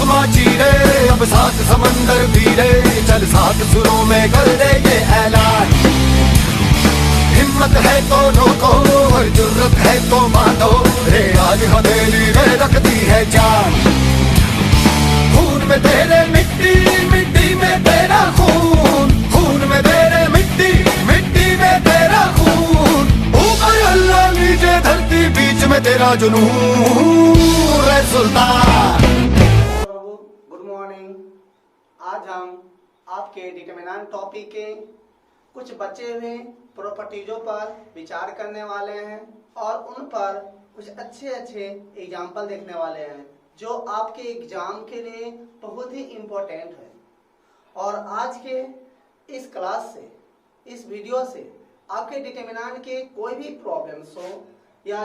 आसमां चीरे, अब सात समंदर पीरे, चल सात सुरों में कर दे ये ऐलान। हिम्मत है तो रोको और जुर्रत है तो मानो, रे आज हथेली में रखती है जान। खून में तेरे मिट्टी, मिट्टी में तेरा खून, खून में तेरे मिट्टी, मिट्टी में तेरा खून। ऊपर अल्लाह नीचे धरती, बीच में तेरा जुनून रे सुल्तान। Good morning. आज हम आपके डिटरमिनेंट टॉपिक के कुछ बचे हुए प्रॉपर्टीजों पर विचार करने वाले हैं और उन पर कुछ अच्छे एग्जाम्पल देखने वाले हैं जो आपके एग्जाम के लिए बहुत ही इम्पोर्टेंट है। और आज के इस क्लास से, इस वीडियो से आपके डिटरमिनेंट के कोई भी प्रॉब्लम्स हो या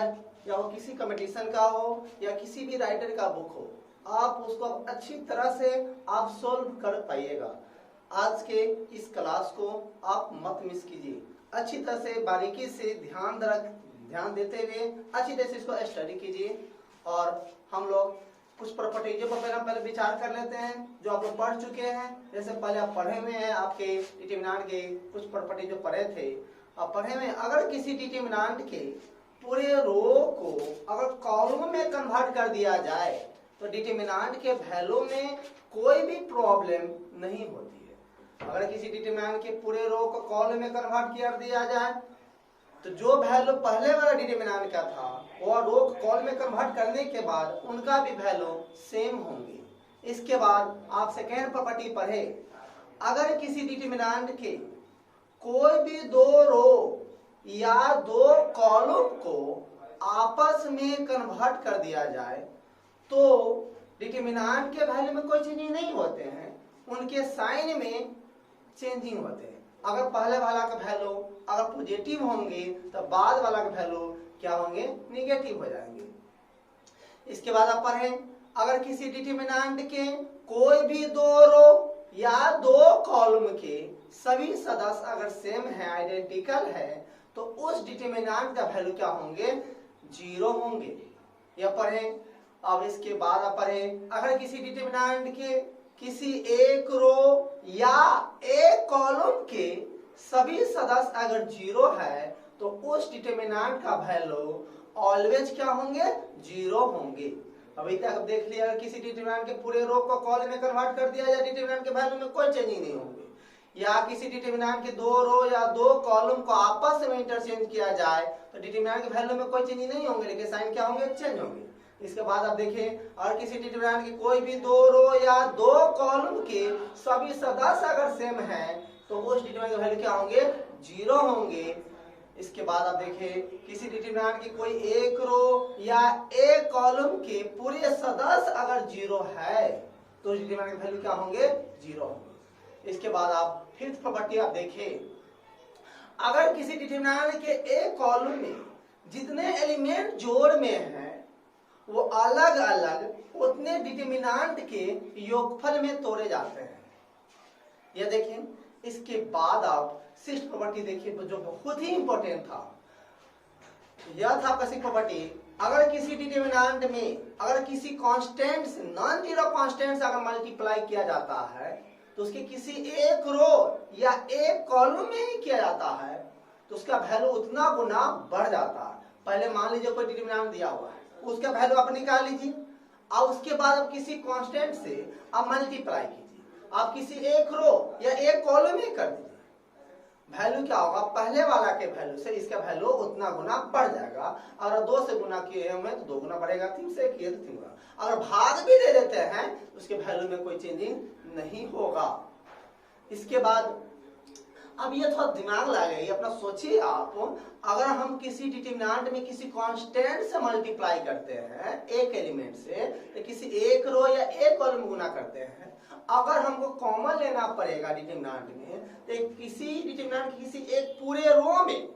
वो किसी कंपटीशन का हो या किसी भी राइटर का बुक हो, आप उसको अच्छी तरह से आप सोल्व कर पाइएगा। आज के इस क्लास को आप मत मिस कीजिए, अच्छी तरह से बारीकी से ध्यान देते हुए अच्छी तरह से इसको स्टडी कीजिए। और हम लोग कुछ प्रॉपर्टीजों पर पहले विचार कर लेते हैं जो आप लोग पढ़ चुके हैं। जैसे पहले आप पढ़े हुए हैं, आपके डिटरमिनेंट के कुछ प्रॉपर्टी जो पढ़े थे आप पढ़े हुए। अगर किसी डिटरमिनेंट के पूरे रो को अगर कॉलम में कन्वर्ट कर दिया जाए तो डिटरमिनेंट के वैल्यू में कोई भी प्रॉब्लम नहीं होती है। अगर किसी डिटरमिनेंट के पूरे रो को कॉलम में कन्वर्ट कर दिया जाए तो जो वैल्यू पहले वाला डिटरमिनेंट का था वो रो को कॉलम में कन्वर्ट करने के बाद उनका भी वैल्यू सेम होंगे। इसके बाद आप सेकेंड प्रॉपर्टी पढ़े। अगर किसी डिटरमिनेंट के कोई भी दो रो या दो कॉलम को आपस में कन्वर्ट कर दिया जाए तो डिटरमिनेंट के वैल्यू में कोई चेंजिंग नहीं होते हैं, उनके साइन में चेंजिंग होते हैं। अगर पहले वाला का वैल्यू अगर पॉजिटिव होंगे तो बाद वाला का वैल्यू क्या होंगे, निगेटिव हो जाएंगे। इसके बाद आप पढ़ें, अगर किसी डिटरमिनेंट के कोई भी दो रो या दो कॉलम के सभी सदस्य अगर सेम है, आइडेंटिकल है, तो उस डिटरमिनेंट का वैल्यू क्या होंगे, जीरो होंगे। यह पढ़ें। अब इसके बाद आप पढ़ें, अगर किसी डिटरमिनेंट के किसी एक रो या एक कॉलम के सभी सदस्य अगर जीरो है तो उस डिटरमिनेंट का वैल्यू ऑलवेज क्या होंगे, जीरो होंगे। अभी तक देख लिया, अगर किसी डिटरमिनेंट के पूरे रो को कॉलम में कन्वर्ट कर दिया जाए डिटरमिनेंट के वैल्यू में कोई चेंजिंग नहीं होंगे। या किसी डिटरमिनेंट के दो रो या दो कॉलम को आपस में इंटरचेंज किया जाए तो डिटरमिनेंट के वैल्यू में कोई चेंजिंग नहीं होंगे, लेकिन साइन क्या होंगे, चेंज होंगे। इसके बाद आप देखें, और किसी डिटरमिनेंट के कोई भी दो रो या दो कॉलम के सभी सदस्य अगर सेम है तो उस डिटरमिनेंट के वैल्यू क्या होंगे, जीरो होंगे। इसके बाद आप देखें, किसी डिटरमिनेंट की कोई एक रो या एक कॉलम के पूरे सदस्य अगर जीरो है तो उस डिटरमिनेंट के वैल्यू क्या होंगे, जीरो होंगे। इसके बाद आप फिफ्थ प्रॉपर्टी आप देखें, अगर किसी डिटरमिनेंट के एक कॉलम में जितने एलिमेंट जोड़ में हैं वो अलग अलग उतने डिटरमिनेंट के योगफल में तोड़े जाते हैं। यह देखें। इसके बाद आप सिक्स्थ प्रॉपर्टी देखिए जो बहुत ही इंपॉर्टेंट था। यह था सिक्स्थ प्रॉपर्टी, अगर किसी डिटरमिनेंट में अगर किसी कांस्टेंट से नॉन जीरो कांस्टेंट से अगर मल्टीप्लाई किया जाता है तो उसके किसी एक रो या एक कॉलम में ही किया जाता है तो उसका वैल्यू उतना गुना बढ़ जाता है। पहले मान लीजिए कोई डिटरमिनेंट दिया हुआ है, उसका वैल्यू आप निकाल लीजिए और उसके बाद आप किसी कांस्टेंट से आप मल्टीप्लाई कीजिए, आप किसी एक रो या एक कॉलम में कर दीजिए, वैल्यू क्या होगा, पहले वाला के वैल्यू से इसका वैल्यू उतना गुना बढ़ जाएगा। अगर दो से गुना किए हैं तो दो गुना बढ़ेगा, तीन से किए तो तीन गुना। अगर भाग भी दे देते हैं तो उसके वैल्यू में कोई चेंजिंग नहीं होगा। इसके बाद अब ये थोड़ा दिमाग लगाइए, अपना सोचिए आप, अगर हम किसी डिटरमिनेंट में किसी कांस्टेंट से मल्टीप्लाई करते हैं एक एलिमेंट से, तो किसी एक रो या एक कॉलम गुना करते हैं, अगर हमको कॉमन लेना पड़ेगा डिटरमिनेंट में तो किसी डिटरमिनेंट किसी एक पूरे रो में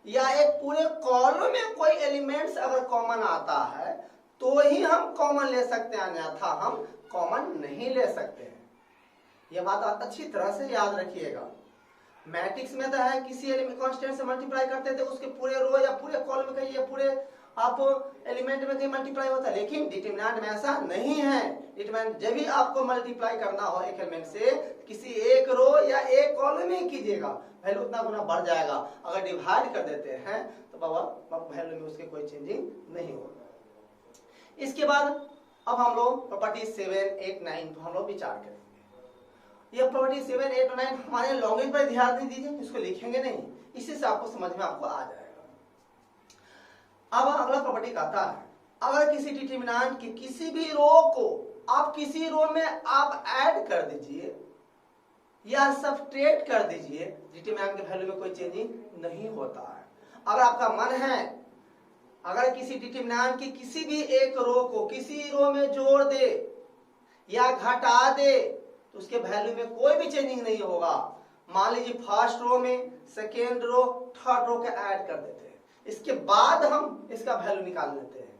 या एक पूरे कॉलम में कोई एलिमेंट्स अगर कॉमन आता है तो ही हम कॉमन ले सकते हैं, अन्यथा हम कॉमन नहीं ले सकते हैं। यह बात अच्छी तरह से याद रखिएगा। मैट्रिक्स में तो है किसी कांस्टेंट से मल्टीप्लाई करते थे उसके पूरे रो या पूरे कॉलम का या पूरे आप एलिमेंट में कहीं मल्टीप्लाई होता है, लेकिन डिटरमिनेंट में ऐसा नहीं है। डिटरमिनेंट जब भी आपको मल्टीप्लाई करना हो एक एलिमेंट से, किसी एक रो या एक कॉलम में कीजिएगा, वैल्यू उतना गुना बढ़ जाएगा। अगर डिवाइड कर देते हैं तो बाबा वैल्यू में उसके कोई चेंजिंग नहीं होगा। इसके बाद अब हम लोग प्रॉपर्टी 7, 8, 9 हम लोग विचार करेंगे। ये प्रॉपर्टी 7, 8 और 9 हमारे लॉन्ग्वेज पर ध्यान नहीं दीजिए, इसको लिखेंगे नहीं, इसी से आपको समझ में आपको आ जाएगा। अब अगला प्रॉपर्टी कहता है, अगर किसी डिटरमिनेंट की किसी भी रो को आप किसी रो में आप ऐड कर दीजिए या सब्ट्रैक्ट कर दीजिए, डिटरमिनेंट के वैल्यू में कोई चेंजिंग नहीं होता है। अगर आपका मन है, अगर किसी डिटरमिनेंट की किसी भी एक रो को किसी रो में जोड़ दे या घटा दे तो उसके वैल्यू में कोई भी चेंजिंग नहीं होगा। मान लीजिए फर्स्ट रो में सेकेंड रो थर्ड रो के ऐड कर देते हैं, इसके बाद हम इसका वैल्यू निकाल लेते हैं।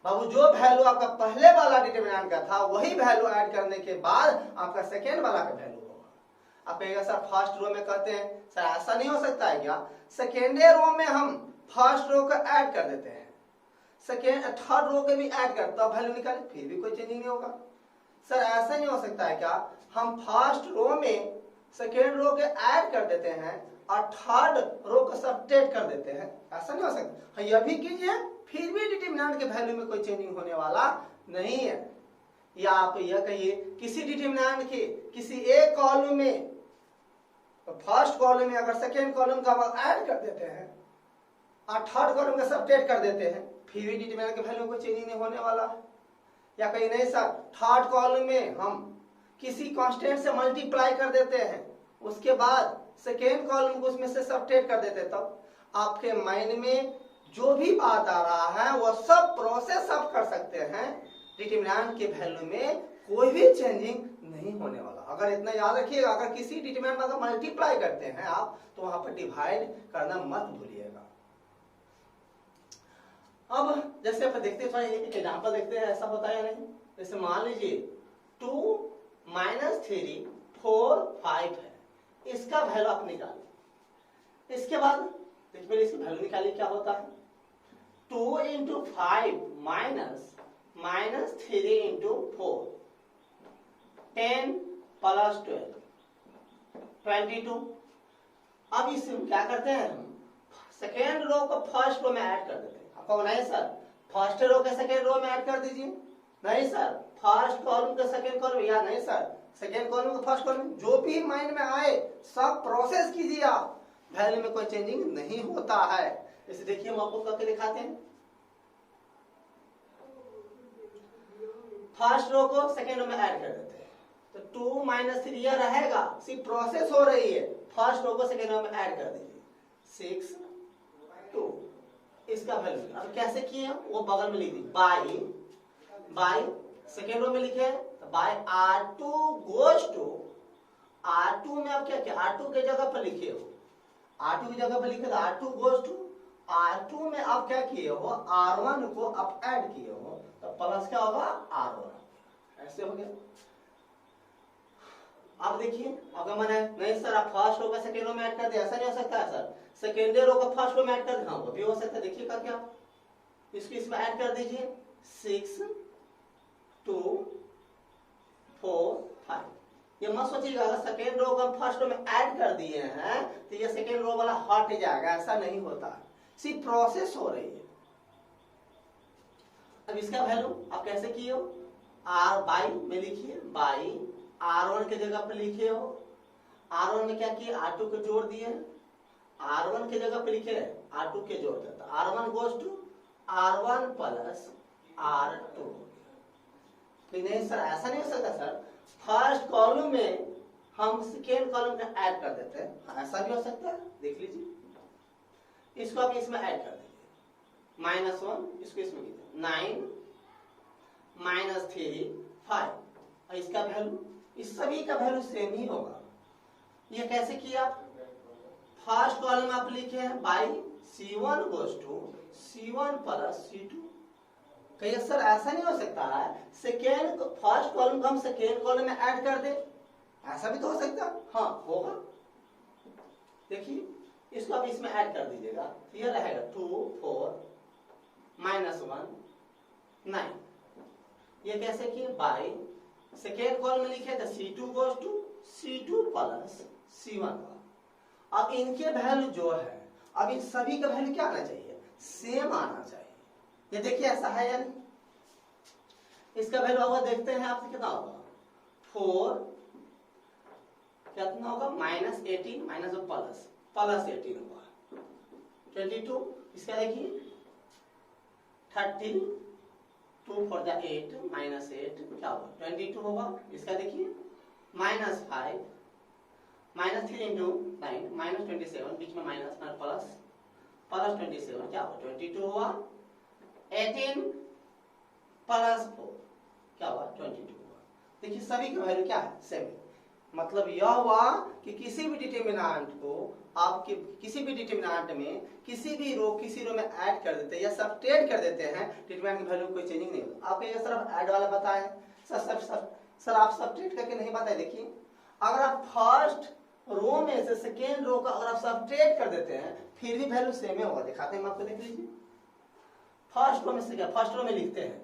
बाबू जो वैल्यू आपका पहले वाला डिटरमिनेंट का था वही वैल्यू ऐड करने के बाद आपका सेकेंड वाला का वैल्यू होगा। आप कहेगा सर फर्स्ट रो में कहते हैं, सर ऐसा नहीं हो सकता है क्या? सेकेंडे रो में हम फर्स्ट रो का ऐड कर देते हैं, सेकेंड थर्ड रो के भी ऐड करते हैं, वैल्यू निकाले फिर भी कोई चेंजिंग नहीं होगा। सर ऐसा नहीं हो सकता है क्या? हम फर्स्ट रो में सेकेंड रो के ऐड कर देते हैं और थर्ड रो को सब्ट्रैक्ट कर देते हैं, ऐसा नहीं हो सकता? हाँ, यह भी कीजिए, फिर भी डिटरमिनेंट के वैल्यू में कोई चेंजिंग होने वाला नहीं है। या आप यह कहिए किसी डिटरमिनेंट के किसी एक कॉलम में, फर्स्ट कॉलम में अगर सेकेंड कॉलम का ऐड कर देते हैं और थर्ड कॉलम का सब्ट्रैक्ट कर देते हैं, फिर भी डिटरमिनेंट के वैल्यू में कोई चेंजिंग नहीं होने वाला है। या कहीं नहीं सर थर्ड कॉलम में हम किसी कांस्टेंट से मल्टीप्लाई कर देते हैं, उसके बाद सेकेंड कॉलम को उसमें से सब्ट्रैक्ट कर देते, तब आपके माइंड में जो भी बात आ रहा है वो सब प्रोसेस आप कर सकते हैं। डिटरमिनेंट के वैल्यू में कोई भी चेंजिंग नहीं होने वाला। अगर इतना याद रखिएगा, अगर किसी डिटरमिनेंट में अगर मल्टीप्लाई करते हैं आप तो वहां पर डिवाइड करना मत भूलिएगा। अब जैसे आप देखते हैं, एक एग्जांपल देखते हैं, ऐसा होता है या नहीं। जैसे मान लीजिए 2 - 3 4 5 है, इसका वैल्यू आप निकालें। इसके बाद पहले इसकी वैल्यू निकालिए, क्या होता है 2 × 5 माइनस 3 × 4 10 + 12 22। अब इसमें क्या करते हैं हम, सेकेंड रो को फर्स्ट रो में ऐड कर देते हैं। आपको नहीं सर फर्स्ट रो के सेकेंड रो में ऐड कर दीजिए, नहीं सर फर्स्ट कॉलम के सेकेंड कॉलम, या नहीं सर सेकेंड कॉलम को फर्स्ट कॉलम, जो भी माइंड में आए सब प्रोसेस कीजिए आप, वैल्यू में कोई चेंजिंग नहीं होता है। इसे देखिए हम आपको करके दिखाते हैं। फर्स्ट रो को सेकेंड रो में ऐड कर देते हैं तो 2 - 3 यह रहेगा, सिर्फ प्रोसेस हो रही है। फर्स्ट रो को सेकेंड रो में ऐड कर दीजिए 6 2, इसका वैल्यू अब कैसे किए वो बगल में लिख दीजिए, बाई सेकेंड रो में लिखे तो bye R2 goes to R2 में आप क्या किया, R2 के जगह पर लिखे हो, R2 की जगह पर लिखे तो R2 गोज टू R2 में आप क्या किए हो, R1 को आप ऐड किए हो तो प्लस क्या होगा R1, ऐसे हो गया। अब देखिए अगर मैंने नहीं सर आप फर्स्ट रो का सेकेंड रो में ऐड कर दे, ऐसा नहीं हो सकता है सर, सेकेंड रो का फर्स्ट रो में ऐड कर दे, हाँ वो भी हो सकता है। देखिए करके आप इसको इसमें ऐड कर दीजिए 6 2 4 5। ये मत सोचिएगा अगर सेकेंड रो को फर्स्ट रो में ऐड कर दिए हैं तो ये सेकेंड रो वाला हट जाएगा, ऐसा नहीं होता है, सिर्फ प्रोसेस हो रही है। अब इसका वैल्यू आप कैसे किए हो, R बाई में लिखिए, बाई R1 के जगह पर लिखे हो, R1 में क्या किए R2 को जोड़ दिए, R1 के जगह पे लिखे R2 के जोड़ देता, R1 goes to R1 plus R2। नहीं सर ऐसा नहीं हो सकता सर, फर्स्ट कॉलम में हम सेकेंड कॉलम में ऐड कर देते हैं, ऐसा भी हो सकता है। देख लीजिए इसको आप इसमें ऐड कर दीजिए -1, इसको इसमें कीजिए 9 - 3 5, और इसका वैल्यू इस सभी का वैल्यू सेम ही होगा। ये कैसे किया आप, फर्स्ट कॉलम आप लिखे हैं by C1 goes to C1 plus C2। कहिए सर ऐसा नहीं हो सकता है, सेकेंड फर्स्ट कॉलम को हम सेकेंड कॉलम में ऐड कर दे, ऐसा भी तो हो सकता है, हाँ होगा। देखिए इसको आप इसमें ऐड कर दीजिएगा, ये रहेगा 2 4 -1 9। ये कैसे किए? बाई सेकेंड कॉलम में लिखे तो C2 goes to C2 plus C1। अब इनके वैल्यू जो है, अब इन सभी का वैल्यू क्या आना चाहिए? सेम आना चाहिए। ये देखिए ऐसा है या नहीं? इसका वैल्यू होगा, देखते हैं आपसे कितना होगा। 4 कितना होगा? -18 माइनस प्लस 18 होगा 22। इसका देखिए 30 2 4 8 -8 क्या होगा? 22 होगा। इसका देखिए -5 -3 इंटू 9 -27, बीच में माइनस प्लस 27 क्या होगा? 22 होगा। 18 प्लस 4 क्या होगा? 22 होगा। देखिए सभी का वैल्यू क्या है? सेम। मतलब यह हुआ कि किसी भी डिटरमिनेंट को आपके किसी भी डिटरमिनेंट में किसी रो में ऐड कर देते हैं या सब्ट्रैक्ट कर देते हैं, डिटरमिनेंट की वैल्यू कोई चेंजिंग नहीं होता। आपको ये सिर्फ ऐड वाला बताएं सर आप सब्ट्रैक्ट करके नहीं बताए। देखिए अगर आप फर्स्ट रो में से सेकेंड रो का अगर आप सब्ट्रैक्ट कर देते हैं फिर भी वैल्यू सेम ही होगा। दिखाते हैं हम आपको, देख लीजिए। फर्स्ट रो में से क्या, फर्स्ट रो में लिखते हैं,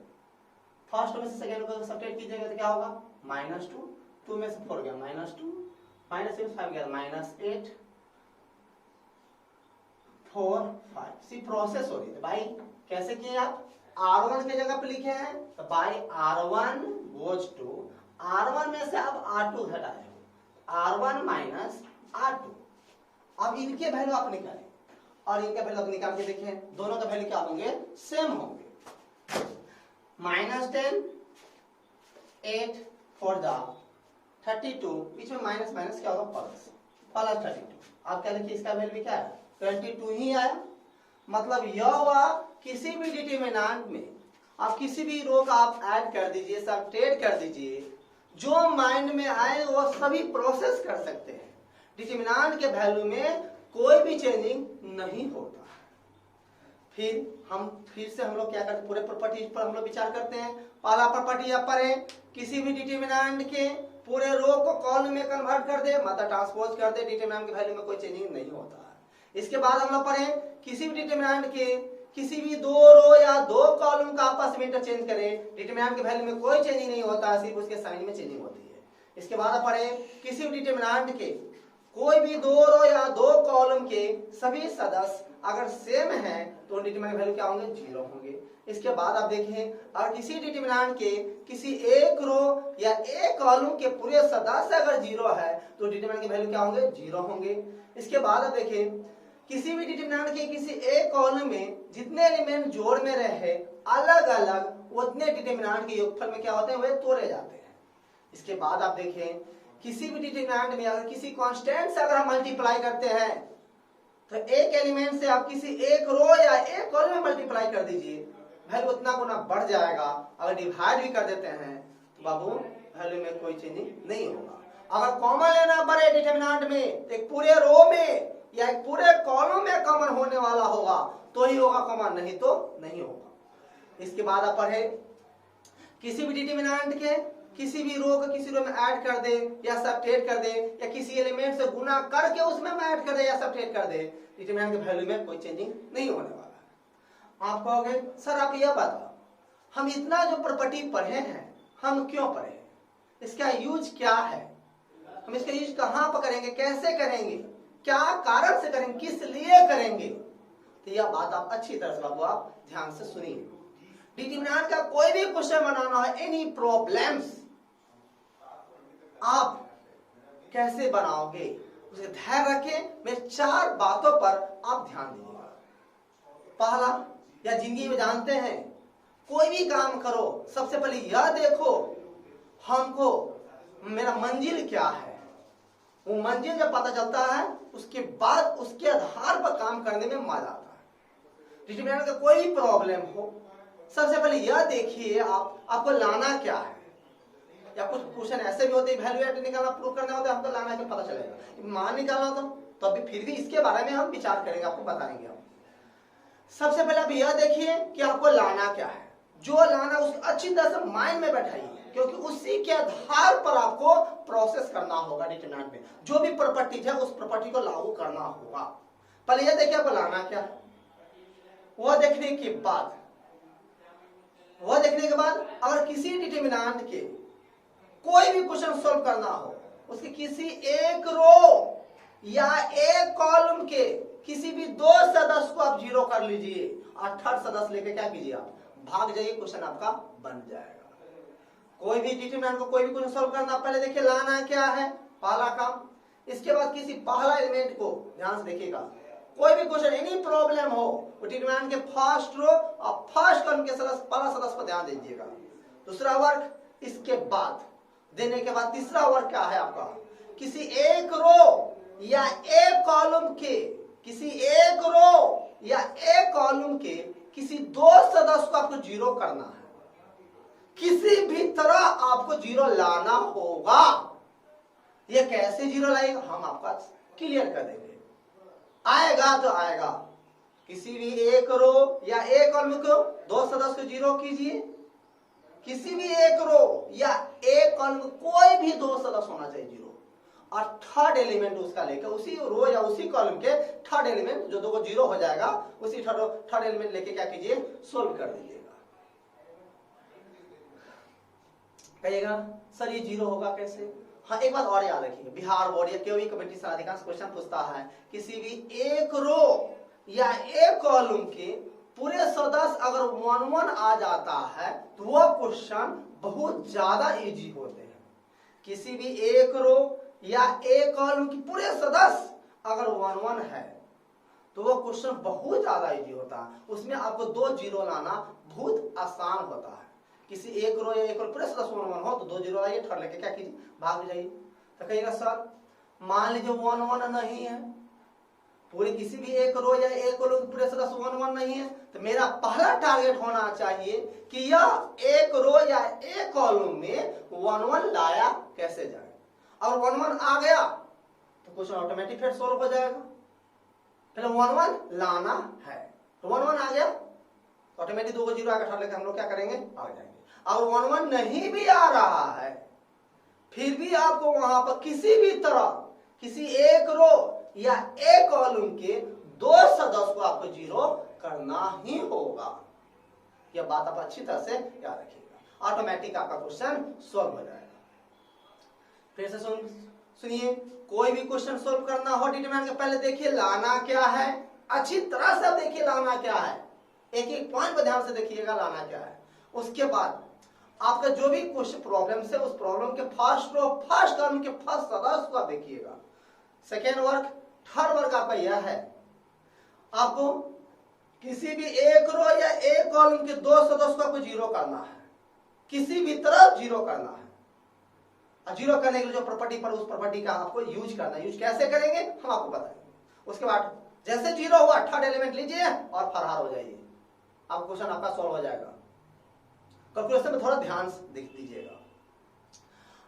फर्स्ट रो में से सेकेंड रो का सब्ट्रैक्ट कीजिएगा तो क्या होगा? -2 2 में से 4 गया -2 -5 गया -8 4 5। सी प्रोसेस हो रही है भाई। कैसे किए आप? R1 की जगह पे लिखे हैं तो by R1 goes to R1 में से अब R2 घटाए R1 माइनस R2। अब इनके वैल्यू आप निकालें और इनके वैल्यू आप निकाल के देखें, दोनों का वैल्यू क्या होंगे? सेम होंगे। -10 8 4 32, बीच में माइनस क्या होगा? प्लस 32। आप क्या देखिए इसका वैल्यू क्या है? 22 ही आया। मतलब यह हुआ किसी भी डिटरमिनेंट में आप किसी भी रो का आप ऐड कर दीजिए, सब्ट्रैक्ट कर दीजिए, जो माइंड में आए वो सभी प्रोसेस कर सकते हैं। डिटरमिनेंट के वैल्यू में कोई भी चेंजिंग नहीं होता। फिर से हम लोग क्या करते हैं? पूरे प्रॉपर्टीज पर हम लोग विचार करते हैं। पहला प्रॉपर्टी आप पढ़ें, किसी भी डिटरमिनेंट के पूरे रो को कॉलम में कन्वर्ट कर दे, मतलब ट्रांसपोज कर दे, डिटरमिनेंट के वैल्यू में कोई चेंजिंग नहीं होता है। इसके बाद हम लोग पढ़ें, किसी भी डिटरमिनेंट के किसी भी 2 रो या 2 कॉलम का आपस में इंटरचेंज करें, डिटरमिनेंट के वैल्यू में कोई चेंजिंग नहीं होता, सिर्फ उसके साइन में चेंजिंग होती है। इसके बाद पढ़ें, किसी भी डिटरमिनेंट के कोई भी 2 रो या 2 कॉलम के सभी सदस्य अगर सेम है तो डिटरमिनेंट वैल्यू क्या होंगे? 0 होंगे। इसके बाद आप देखें, अगर किसी डिटरमिनेंट के किसी एक रो या एक कॉलम के पूरे सदस्य अगर 0 है तो डिटरमिनेंट की वैल्यू क्या होंगे? 0 होंगे। इसके बाद आप देखें, किसी भी डिटरमिनेंट के किसी एक कॉलम में जितने एलिमेंट जोड़ में रहे अलग अलग उतने डिटरमिनेंट के योगफल में क्या होते हैं? वे तोड़े जाते हैं। इसके बाद आप देखें, किसी भी डिटरमिनेंट में अगर किसी कांस्टेंट से अगर हम मल्टीप्लाई करते हैं तो एक एलिमेंट से आप किसी एक रो या एक कॉलम में मल्टीप्लाई कर दीजिए, वैल्यू उतना गुना बढ़ जाएगा। अगर डिवाइड भी कर देते हैं तो बाबू वैल्यू में कोई चेंजिंग नहीं होगा। अगर कॉमन लेना पड़े डिटरमिनेंट में, एक पूरे रो में या एक पूरे कॉलम में कॉमन होने वाला होगा तो ही होगा कॉमन, नहीं तो नहीं होगा। इसके बाद आप पढ़े, किसी भी डिटरमिनेंट के किसी भी रो को किसी रो में ऐड कर दे या सब्ट्रैक्ट कर दे या किसी एलिमेंट से गुना करके उसमें ऐड कर दे या सब्ट्रैक्ट कर दे, डिटरमिनेंट के वैल्यू में कोई चेंजिंग नहीं होने वाला है। आप कहोगे सर आप यह बताओ, हम इतना जो प्रॉपर्टी पढ़े हैं हम क्यों पढ़े? इसका यूज क्या है? हम इसका यूज कहां पर करेंगे, कैसे करेंगे, क्या कारण से करेंगे, किस लिए करेंगे? तो यह बात आप अच्छी तरह से बाबू आप ध्यान से सुनिए। डिटरमिनेंट का कोई भी क्वेश्चन बनाना है, एनी प्रॉब्लम्स, आप कैसे बनाओगे उसे ध्यान रखें। मैं 4 बातों पर आप ध्यान दीजिएगा। पहला, या जिंदगी में जानते हैं कोई भी काम करो सबसे पहले यह देखो हमको मेरा मंजिल क्या है। वो मंजिल जब पता चलता है उसके बाद उसके आधार पर काम करने में मजा आता है। डिटरमिनेंट का कोई भी प्रॉब्लम हो सबसे पहले यह देखिए आपको लाना क्या है। या कुछ क्वेश्चन ऐसे भी होते हैं वैल्यू निकालना प्रूव करना होता है, हमको लाना क्या पता चलेगा, मान निकालना तो अभी फिर भी इसके बारे में हम विचार करेंगे, आपको बताएंगे हम। सबसे पहले आप यह देखिए कि आपको लाना क्या है, जो लाना उस अच्छी तरह से माइंड में बैठाइए, क्योंकि उसी के आधार पर आपको प्रोसेस करना होगा। डिटरमिनेंट में जो भी प्रॉपर्टीज है उस प्रॉपर्टी को लागू करना होगा। पहले यह देखिए आपको लाना क्या है, वो देखने के बाद वह देखने के बाद अगर किसी डिटरमिनेंट के कोई भी क्वेश्चन सॉल्व करना हो, उसके किसी एक रो या एक कॉलम के किसी भी दो सदस्य को आप जीरो कर लीजिए और थर्ड सदस्य लेके क्या कीजिए, आप भाग जाइए, क्वेश्चन आपका बन जाएगा। कोई भी डिटरमिनेंट को कोई भी क्वेश्चन सॉल्व करना, पहले देखिए लाना क्या है, पहला काम। इसके बाद किसी पहला एलिमेंट को ध्यान से देखिएगा, कोई भी क्वेश्चन एनी प्रॉब्लम हो, डिटरमिनेंट के फर्स्ट रो और फर्स्ट कॉलम के सदस्य पहला सदस्य पर ध्यान दीजिएगा। दूसरा वर्ग, इसके बाद देने के बाद तीसरा वर्ग क्या है आपका, किसी एक रो या एक कॉलम के किसी एक रो या एक कॉलम के किसी दो सदस्य को आपको जीरो करना है। किसी भी तरह आपको जीरो लाना होगा। ये कैसे जीरो लाएगा हम आपका क्लियर कर देंगे। आएगा तो आएगा, किसी भी एक रो या एक कॉलम को दो सदस्य को जीरो कीजिए। किसी भी एक रो या एक कॉलम कोई भी दो सदस्य होना चाहिए जीरो, और थर्ड एलिमेंट उसका लेकर उसी रो या उसी कॉलम के थर्ड एलिमेंट जो दो जीरो हो जाएगा, उसी थर्ड एलिमेंट लेके क्या कीजिए, सोल्व कर दीजिएगा। कहिएगा सर ये जीरो होगा कैसे? हाँ, एक बात और याद रखिए, बिहार बोर्ड या कोई कॉम्पिटिशन अधिकांश क्वेश्चन पूछता है, किसी भी एक रो या एक कॉलम के पूरे सदस्य अगर 1-1 आ जाता है तो वह क्वेश्चन बहुत ज्यादा इजी होते हैं। किसी भी एक रो या एक कॉलम की पूरे सदस्य अगर 1-1 है तो वो क्वेश्चन बहुत ज्यादा इजी होता है। उसमें आपको दो जीरो लाना बहुत आसान होता है। किसी एक रो या एक कॉलम पूरे सदस्य 1-1 हो तो दो जीरो लाइए, थर्ड लेके क्या कीजिए, भाग जाइए। तो कहिएगा सर मान लीजिए 1-1 नहीं है, पूरे किसी भी एक रो या एक कॉलम पूरे सदस्य 1-1 नहीं है, तो मेरा पहला टारगेट होना चाहिए कि यह एक रो या एक कॉलम में 1-1 लाया कैसे जाए। और 1-1 आ गया तो क्वेश्चन ऑटोमेटिक फिर सोल्व हो जाएगा। पहले 1-1 लाना है, तो 1-1 आ गया ऑटोमेटिक, दो को जीरो आकर लेकर हम लोग क्या करेंगे, आ जाएंगे। और 1-1 नहीं भी आ रहा है फिर भी आपको वहां पर किसी भी तरह किसी एक रो या एक कॉलम के दो सदस्य को आपको जीरो करना ही होगा। यह बात आप अच्छी तरह से याद रखिएगा, ऑटोमेटिक आपका क्वेश्चन सोल्व हो जाएगा। फिर से सुनिए, कोई भी क्वेश्चन सोल्व करना हो डिटरमिनेंट के पहले देखिए लाना क्या है, अच्छी तरह से देखिए लाना क्या है, एक एक पॉइंट पर ध्यान से देखिएगा लाना क्या है। उसके बाद आपका जो भी क्वेश्चन प्रॉब्लम से उस प्रॉब्लम के फर्स्ट रो फर्स्ट कॉलम के फर्स्ट सदस्य को आप देखिएगा। सेकेंड वर्क, थर्ड वर्क आपका यह है, आपको किसी भी एक रो या एक कॉलम के दो सदस्य को आपको जीरो करना है, किसी भी तरह जीरो करना है। और जीरो करने के लिए जो प्रॉपर्टी पर उस प्रॉपर्टी का आपको यूज करना है। यूज कैसे करेंगे हम आपको बताएंगे। उसके बाद जैसे जीरो हुआ थर्ड एलिमेंट लीजिए और फरार हो जाइए, आप क्वेश्चन आपका सॉल्व हो जाएगा। कैलकुलेशन में थोड़ा ध्यान दीजिएगा।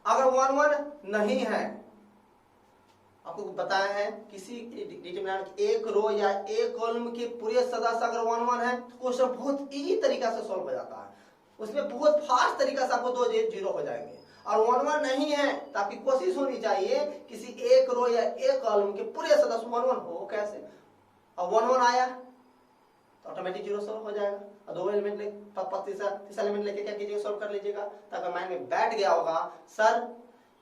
अगर 1-1 नहीं है, आपको बताया है किसी डिटरमिनेंट एक रो या एक कॉलम के पूरे सदस्य अगर 1-1 है तो क्वेश्चन बहुत इजी तरीका से सॉल्व हो जाता है। उसमें बहुत फास्ट तरीका से आपको दो जीरो हो जाएंगे। और 1-1 नहीं है तो आपकी कोशिश होनी चाहिए किसी एक रो या एक कॉलम के पूरे सदस्य 1-1 हो कैसे। और 1-1 आया तो ऑटोमेटिक जीरो सॉल्व हो जाएगा। और दो एलिमेंट तीसरा एलिमेंट लेके क्या कीजिएगा, सॉल्व कर लीजिएगा। ताकि माइंड में बैठ गया होगा सर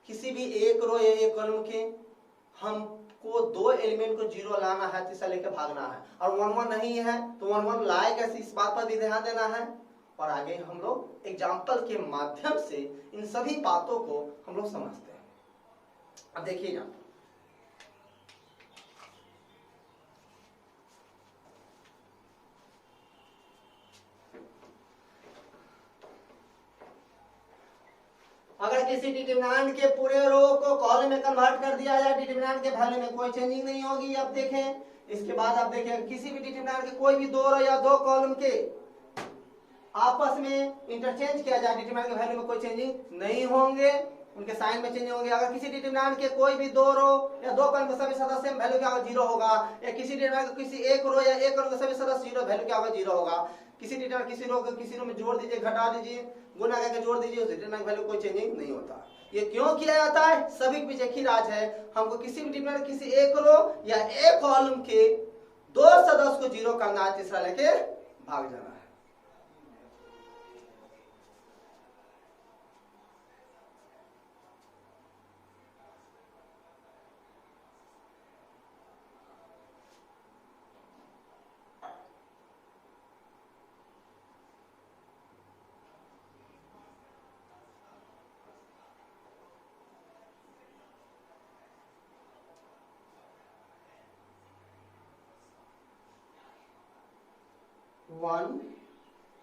किसी भी एक रो या एक कॉलम के हमको दो एलिमेंट को जीरो लाना है, तीसरा लेके भागना है। और 1-1 नहीं है तो 1-1 लाए कैसे, इस बात पर भी ध्यान देना है। और आगे हम लोग एग्जाम्पल के माध्यम से इन सभी बातों को हम लोग समझते हैं। अब देखिएगा, अगर किसी डिटरमिनेंट के पूरे रो को कॉलम में कन्वर्ट कर दिया जाए, डिटरमिनेंट के वैल्यू में कोई चेंजिंग नहीं होगी। अब देखें, इसके बाद आप देखें किसी भी डिटरमिनेंट के कोई भी दो रो या दो कॉलम के आपस में इंटरचेंज किया जाए, डिटरमिनेंट के वैल्यू में कोई चेंजिंग नहीं होंगे, उनके साइन में चेंज होंगे। अगर किसी डिटरमिनेंट के कोई भी दो रो या दो कॉलम के सभी सदस्य वैल्यू क्या होगा, जीरो होगा। या किसी डिटरमिनेंट के किसी एक रो या एक कॉलम के सभी सदस्य जीरो, वैल्यू क्या होगा, जीरो होगा। किसी डिटरमिनेंट किसी रो में जोड़ दीजिए, घटा दीजिए, गुना करके जोड़ दीजिए, उस डिटरमिनेंट वैल्यू कोई चेंजिंग नहीं होता। ये क्यों किया जाता है, सभी के पीछे एक ही राज है। हमको किसी भी डिटरमिनेंट किसी एक रो या एक कॉलम के दो सदस्य को जीरो करना है, तीसरा लेके भाग जाना है। 1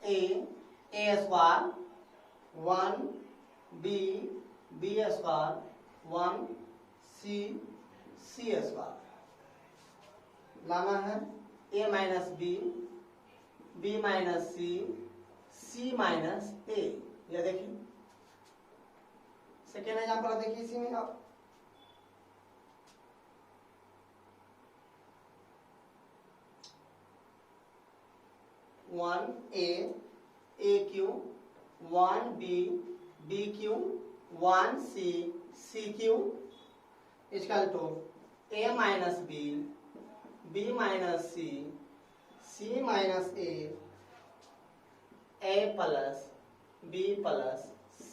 a square, 1 b square, 1 c square लाना है। a minus b minus c minus a। ये देखिए सेकेंड एग्जाम्पल देखिए इसी में आप 1a cube, 1b cube, 1c cube equal to a minus b minus c minus a plus b plus c।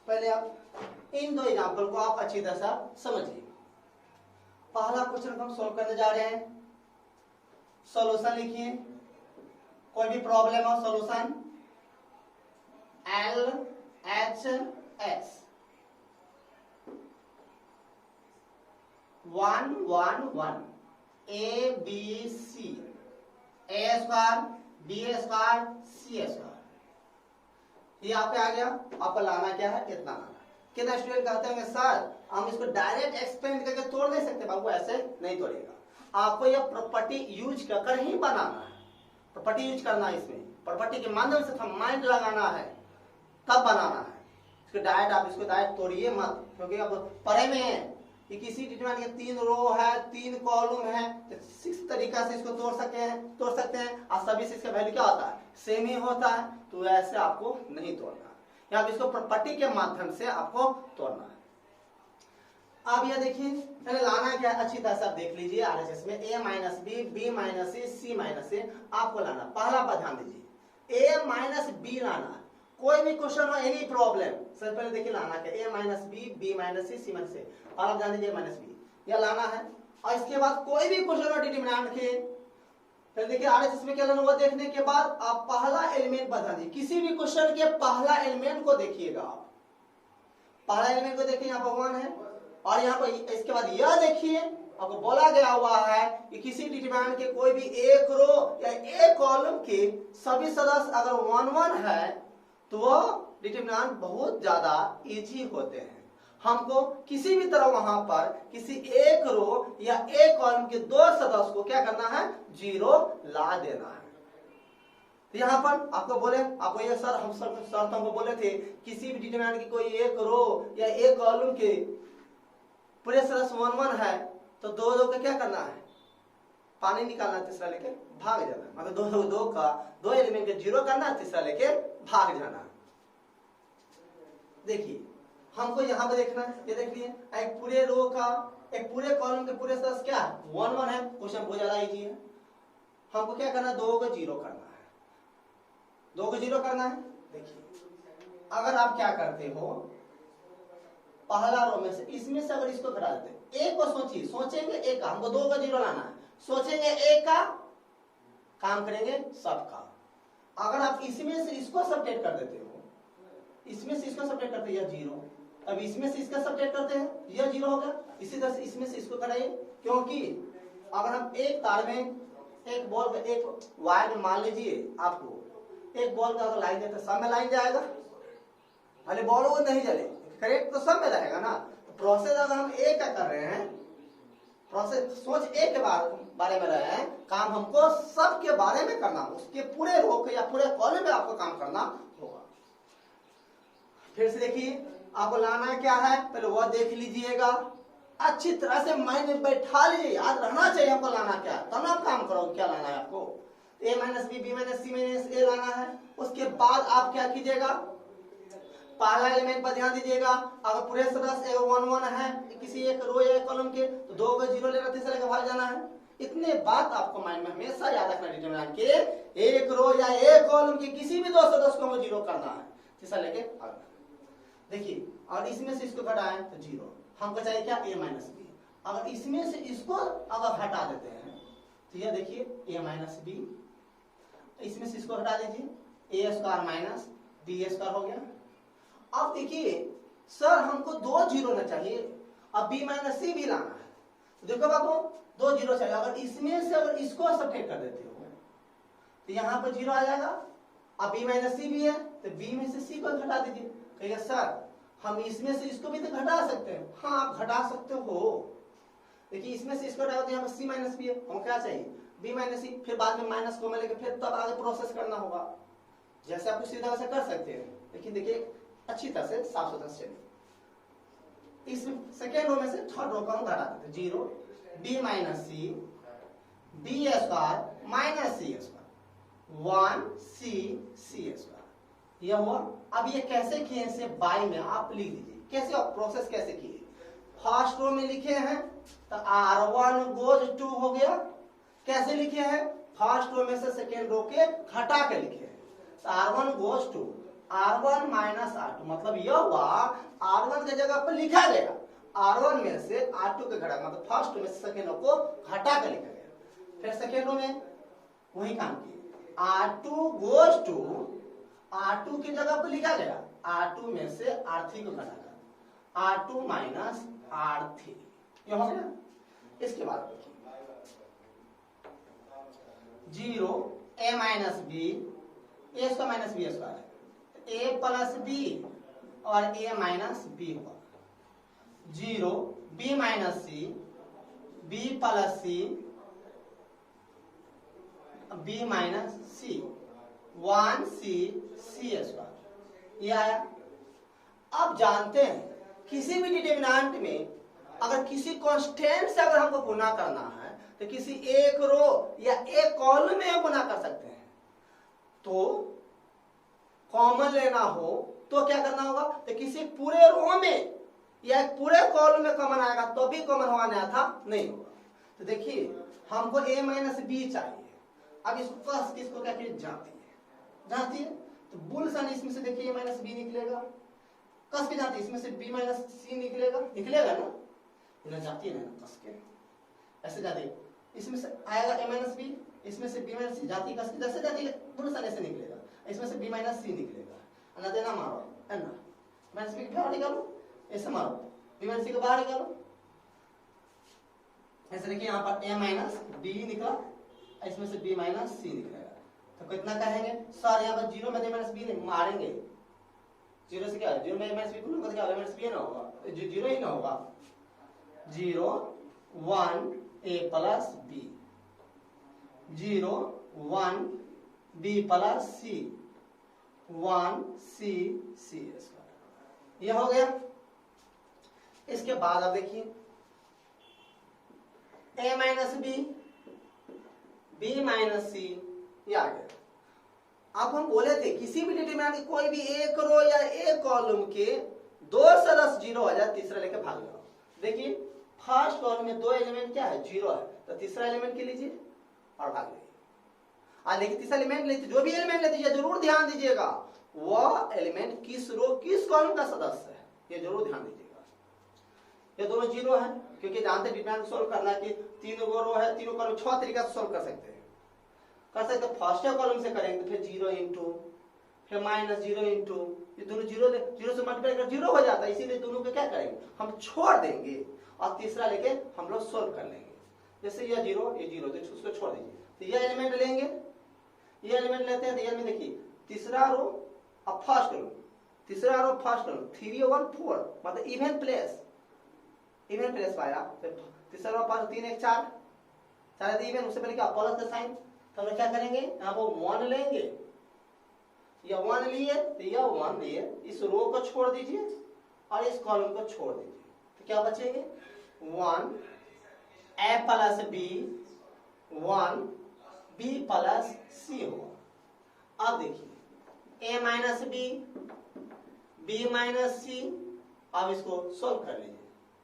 पहले आप इन दो एग्जाम्पल को आप अच्छी तरह से समझिए। पहला क्वेश्चन हम सॉल्व करने जा रहे हैं। सॉल्यूशन लिखिए, कोई भी प्रॉब्लम हो solution LHS 1 1 1 ABC A square B square C square. ये यहाँ पे आ गया। आपको लाना क्या है, इतना लाना। कितना स्टूडेंट कहते हैं सर हम इसको डायरेक्ट एक्सपेंड करके तोड़ नहीं सकते। बाबू ऐसे नहीं तोड़ेगा, आपको यह प्रॉपर्टी यूज कर ही बनाना है। प्रॉपर्टी यूज करना है, इसमें प्रॉपर्टी के माध्यम से माइंड लगाना है, तब बनाना है। इसको डायरेक्ट आप इसको डायरेक्ट तोड़िए मत, क्योंकि अब पढ़े में है कि किसी डिटरमिनेंट के 3 रो है 3 कॉलम है, तो 6 तरीका से इसको तोड़ सकते हैं और सभी से इसका वैल्यू क्या होता है, सेम ही होता है। तो ऐसे आपको नहीं तोड़ना है, यहाँ इसको प्रॉपर्टी के माध्यम से आपको तोड़ना है। अब यह देखिए पहले लाना क्या है, अच्छी तरह से आप देख लीजिए। आरएचएस में a minus b minus c minus a आपको लाना। पहला पर ध्यान दीजिए, a माइनस b लाना है। कोई भी क्वेश्चन हो, एनी प्रॉब्लम, सबसे पहले देखिए लाना क्या, a minus b minus c minus a, और आप जान दीजिए माइनस b यह लाना है। और इसके बाद कोई भी क्वेश्चन हो डिटरमिनेंट के, फिर देखिए आरएचएस में क्या लाना हुआ, देखने के बाद आप पहला एलिमेंट बता दीजिए। किसी भी क्वेश्चन के पहला एलिमेंट को देखिएगा आप, पहला एलिमेंट को देखिए, यहाँ पर 1 है, और यहाँ पर इसके बाद यह देखिए आपको बोला गया हुआ है कि किसी डिटरमिनेंट के कोई भी एक रो या एक कॉलम के सभी सदस्य अगर 1 1 है तो वो डिटरमिनेंट बहुत ज्यादा इजी होते हैं। हमको किसी भी तरह वहां पर किसी एक रो या एक कॉलम के 2 सदस्य को क्या करना है, 0 ला देना है। तो यहाँ पर आपको बोले, आपको ये सर हम सर हमको बोले थे किसी भी डिटरमिनेंट की कोई एक रो या एक कॉलम के पूरे सदस्य 1 1 है तो 2 2 का क्या करना है, पानी निकालना, तीसरा लेके भाग जाना। मतलब 2 का 2 एलिमेंट के 0 करना, तीसरा लेके भाग जाना। देखिए हमको यहाँ पे देखना है, ये देखिए एक पूरे रो का एक पूरे कॉलम के पूरे सदस्य क्या 1 1 है। क्वेश्चन बहुत ज्यादा इजी है। हमको क्या करना है, 2 को 0 करना है, 2 को 0 करना है। देखिए अगर आप क्या करते हो, पहला रो में से इसमें से अगर इसको घटा देते, एक को सोचिए, सोचेंगे एक का, हमको 2 का 0 लाना है, सोचेंगे एक का, काम करेंगे सबका। अगर आप इसमें से इसको सब्ट्रैक्ट कर देते हो, इसमें से इसको सब्ट्रैक्ट करते हैं, यह 0, अब इसमें से इसका सब्ट्रैक्ट करते हैं, यह 0 हो गया। इसी तरह से इसमें से इसको घटाइए, क्योंकि अगर हम एक तार में एक बॉल एक वायर में मान लीजिए आपको एक बॉल का अगर लाइन देते, सब में लाइन जाएगा, भले बॉल वो नहीं जले, करेक्ट, तो सब में रहेगा ना। तो प्रोसेस अगर हम एक का कर रहे हैं, प्रोसेस सोच एक के बारे में रहे हैं, काम हमको सब के बारे में करना, उसके पूरे रो के या पूरे कॉलम में आपको काम करना होगा। फिर से देखिए आपको लाना क्या है, पहले वह देख लीजिएगा, अच्छी तरह से माइंड में बैठा लीजिए, याद रहना चाहिए आपको लाना क्या है, तब आप काम करोगे। क्या लाना है आपको, a minus b minus c minus a लाना है। उसके बाद आप क्या कीजिएगा, पहला एलिमेंट पर ध्यान दीजिएगा। अगर पूरे सदस्य 1 1 है किसी एक रो या एक कॉलम के, तो 2 को 0 लेना, तीसरे का भाग जाना है। इतने बात आपको माइंड में हमेशा याद रखना, डिटरमिनेंट के एक रो या एक कॉलम के किसी भी 2 सदस्य को 0 करना है, तीसरा लेके भागना। देखिए और इसमें से इसको घटाएं तो 0, हमको चाहिए क्या, a माइनस b। अगर इसमें से इसको अगर हटा देते हैं तो यह देखिए a माइनस बी, इसमें से इसको हटा दीजिए a square minus B square हो गया। अब देखिए सर हमको 2 जीरो ना चाहिए, अब b माइनस सी भी लाना है। तो देखो बाबू 2 जीरो चाहिए, अगर इसमें से अगर इसको सब्ट्रैक्ट कर देते हो तो यहाँ पर जीरो आ जाएगा। अब b माइनस सी भी है तो b में से c को घटा दीजिए। कहिए सर हम इसमें से इसको भी तो घटा सकते हैं। हाँ आप घटा सकते हो। देखिए इसमें से इसको हटाओ तो यहाँ पर c माइनस बी है, हमको क्या चाहिए b माइनस सी, फिर बाद में माइनस को मिलेगा, फिर तब आगे प्रोसेस करना होगा। जैसे आप उसी तरह से कर सकते हैं, लेकिन देखिए अच्छी तरह से साफ सुथरा से चलिए। इस सेकेंड रो में से थर्ड रो का हम घटा देते हैं, zero b minus C B square minus C square 1 C square, यह हुआ। अब ये कैसे किए इसे बाई में आप लिख दीजिए, कैसे आप प्रोसेस कैसे किए। फर्स्ट रो में लिखे हैं तो r1 गोज टू हो गया, कैसे लिखे हैं फर्स्ट रो में से सेकेंड रो के घटा के लिखे हैं, तो r1 goes to r1 minus r2, मतलब यह हुआ r1 के जगह पर लिखा गया r1 में से r2 के घटा, मतलब फर्स्ट में से सेकेंड रो को घटा के लिखा गया। फिर सेकेंड रो में वही काम किए, r2 गोज टू r2 की जगह पर लिखा गया r2 में से r3 को घटाकर r2 माइनस r3, ये हो गया। इसके बाद देखिए zero a minus B, a square minus B square है, a प्लस बी और a माइनस बी होगा। Zero b minus C, b plus C, b minus C 1 C square, ये आया। अब जानते हैं किसी भी डिटरमिनेंट में अगर किसी कांस्टेंट से अगर हमको गुना करना है तो किसी एक रो या एक कॉलम में गुना कर सकते हैं। तो कॉमन लेना हो तो क्या करना होगा, तो किसी पूरे रो में या एक पूरे कॉलम में कॉमन आएगा तो भी कॉमन होगा, नहीं था नहीं होगा। तो देखिए हमको a माइनस बी चाहिए, अब इसको कस किसको क्या जाती है तो बुल सन इसमें से देखिए a माइनस बी निकलेगा, कस के जाती है इसमें से b माइनस सी निकलेगा ना, इधर जाती है ना कस के, ऐसे जाती है, इसमें से आएगा a माइनस बी, इसमें से b माइनस सी जाती है कस के, जैसे जाती है बुल सन ऐसे निकलेगा, इसमें से b माइनस सी निकलेगा, अन्ना देना मारो अन्ना माइनस बी बाहर निकालो, ऐसे मारो b माइनस सी को बाहर निकालो, ऐसे देखिए यहाँ पर a माइनस बी निकला, इसमें से b माइनस सी निकलेगा। तो कितना कहेंगे सर यहाँ पर जीरो में a माइनस बी नहीं मारेंगे, जीरो से क्या है, जीरो में a माइनस बी को क्या a माइनस बी ना होगा, जीरो ही ना होगा, zero 1 a plus B, zero 1 b plus C 1 C square, यह हो गया। इसके बाद अब देखिए a minus B, b minus C, ये आ गया। अब हम बोले थे किसी भी डिटरमिनेंट कोई भी एक रो या एक कॉलम के दो सदस्य जीरो हो जाए तीसरा लेके भाग जाओ। देखिए फर्स्ट कॉलम में 2 एलिमेंट क्या है जीरो है, तो तीसरा एलिमेंट के लीजिए और भाग जाइए। लेकिन तीसरा एलिमेंट लेते जो भी एलिमेंट लेते हैं जरूर ध्यान दीजिएगा वह एलिमेंट किस रो किस कॉलम का सदस्य है, ये जरूर ध्यान दीजिएगा। ये दोनों जीरो है क्योंकि जानते डिटरमिनेंट सोल्व करना है कि 3 रो है, तीनों कॉलम 6 तरीका से सोल्व कर सकते हैं। फर्स्ट कॉलम से करेंगे तो फिर जीरो इंटू फिर माइनस जीरो इंटू, ये दोनों जीरो से मल्टीप्लाई कर जीरो हो जाता है, इसीलिए दोनों को क्या करेंगे हम छोड़ देंगे और तीसरा लेके हम लोग सोल्व कर लेंगे। जैसे ये जीरो तो उसको छोड़ दीजिए, तो ये एलिमेंट लेंगे, ये एलिमेंट लेते हैं तो ये में देखिए तीसरा रो अब फर्स्ट कॉलम, तीसरा रो फर्स्ट कॉलम 3 1 4 मतलब इवन प्लेस पाया, तीसरा रो पास 3 1 4 4 इवन, उससे पहले क्या प्लस का साइन, तो हम क्या करेंगे यहाँ पर 1 लेंगे, या 1 लिए तो यह 1 लिए, इस रो को छोड़ दीजिए और इस कॉलम को छोड़ दीजिए, तो क्या बचेंगे 1 a plus B 1 b plus C होगा। अब देखिए a minus B minus C, अब इसको सोल्व कर लीजिए,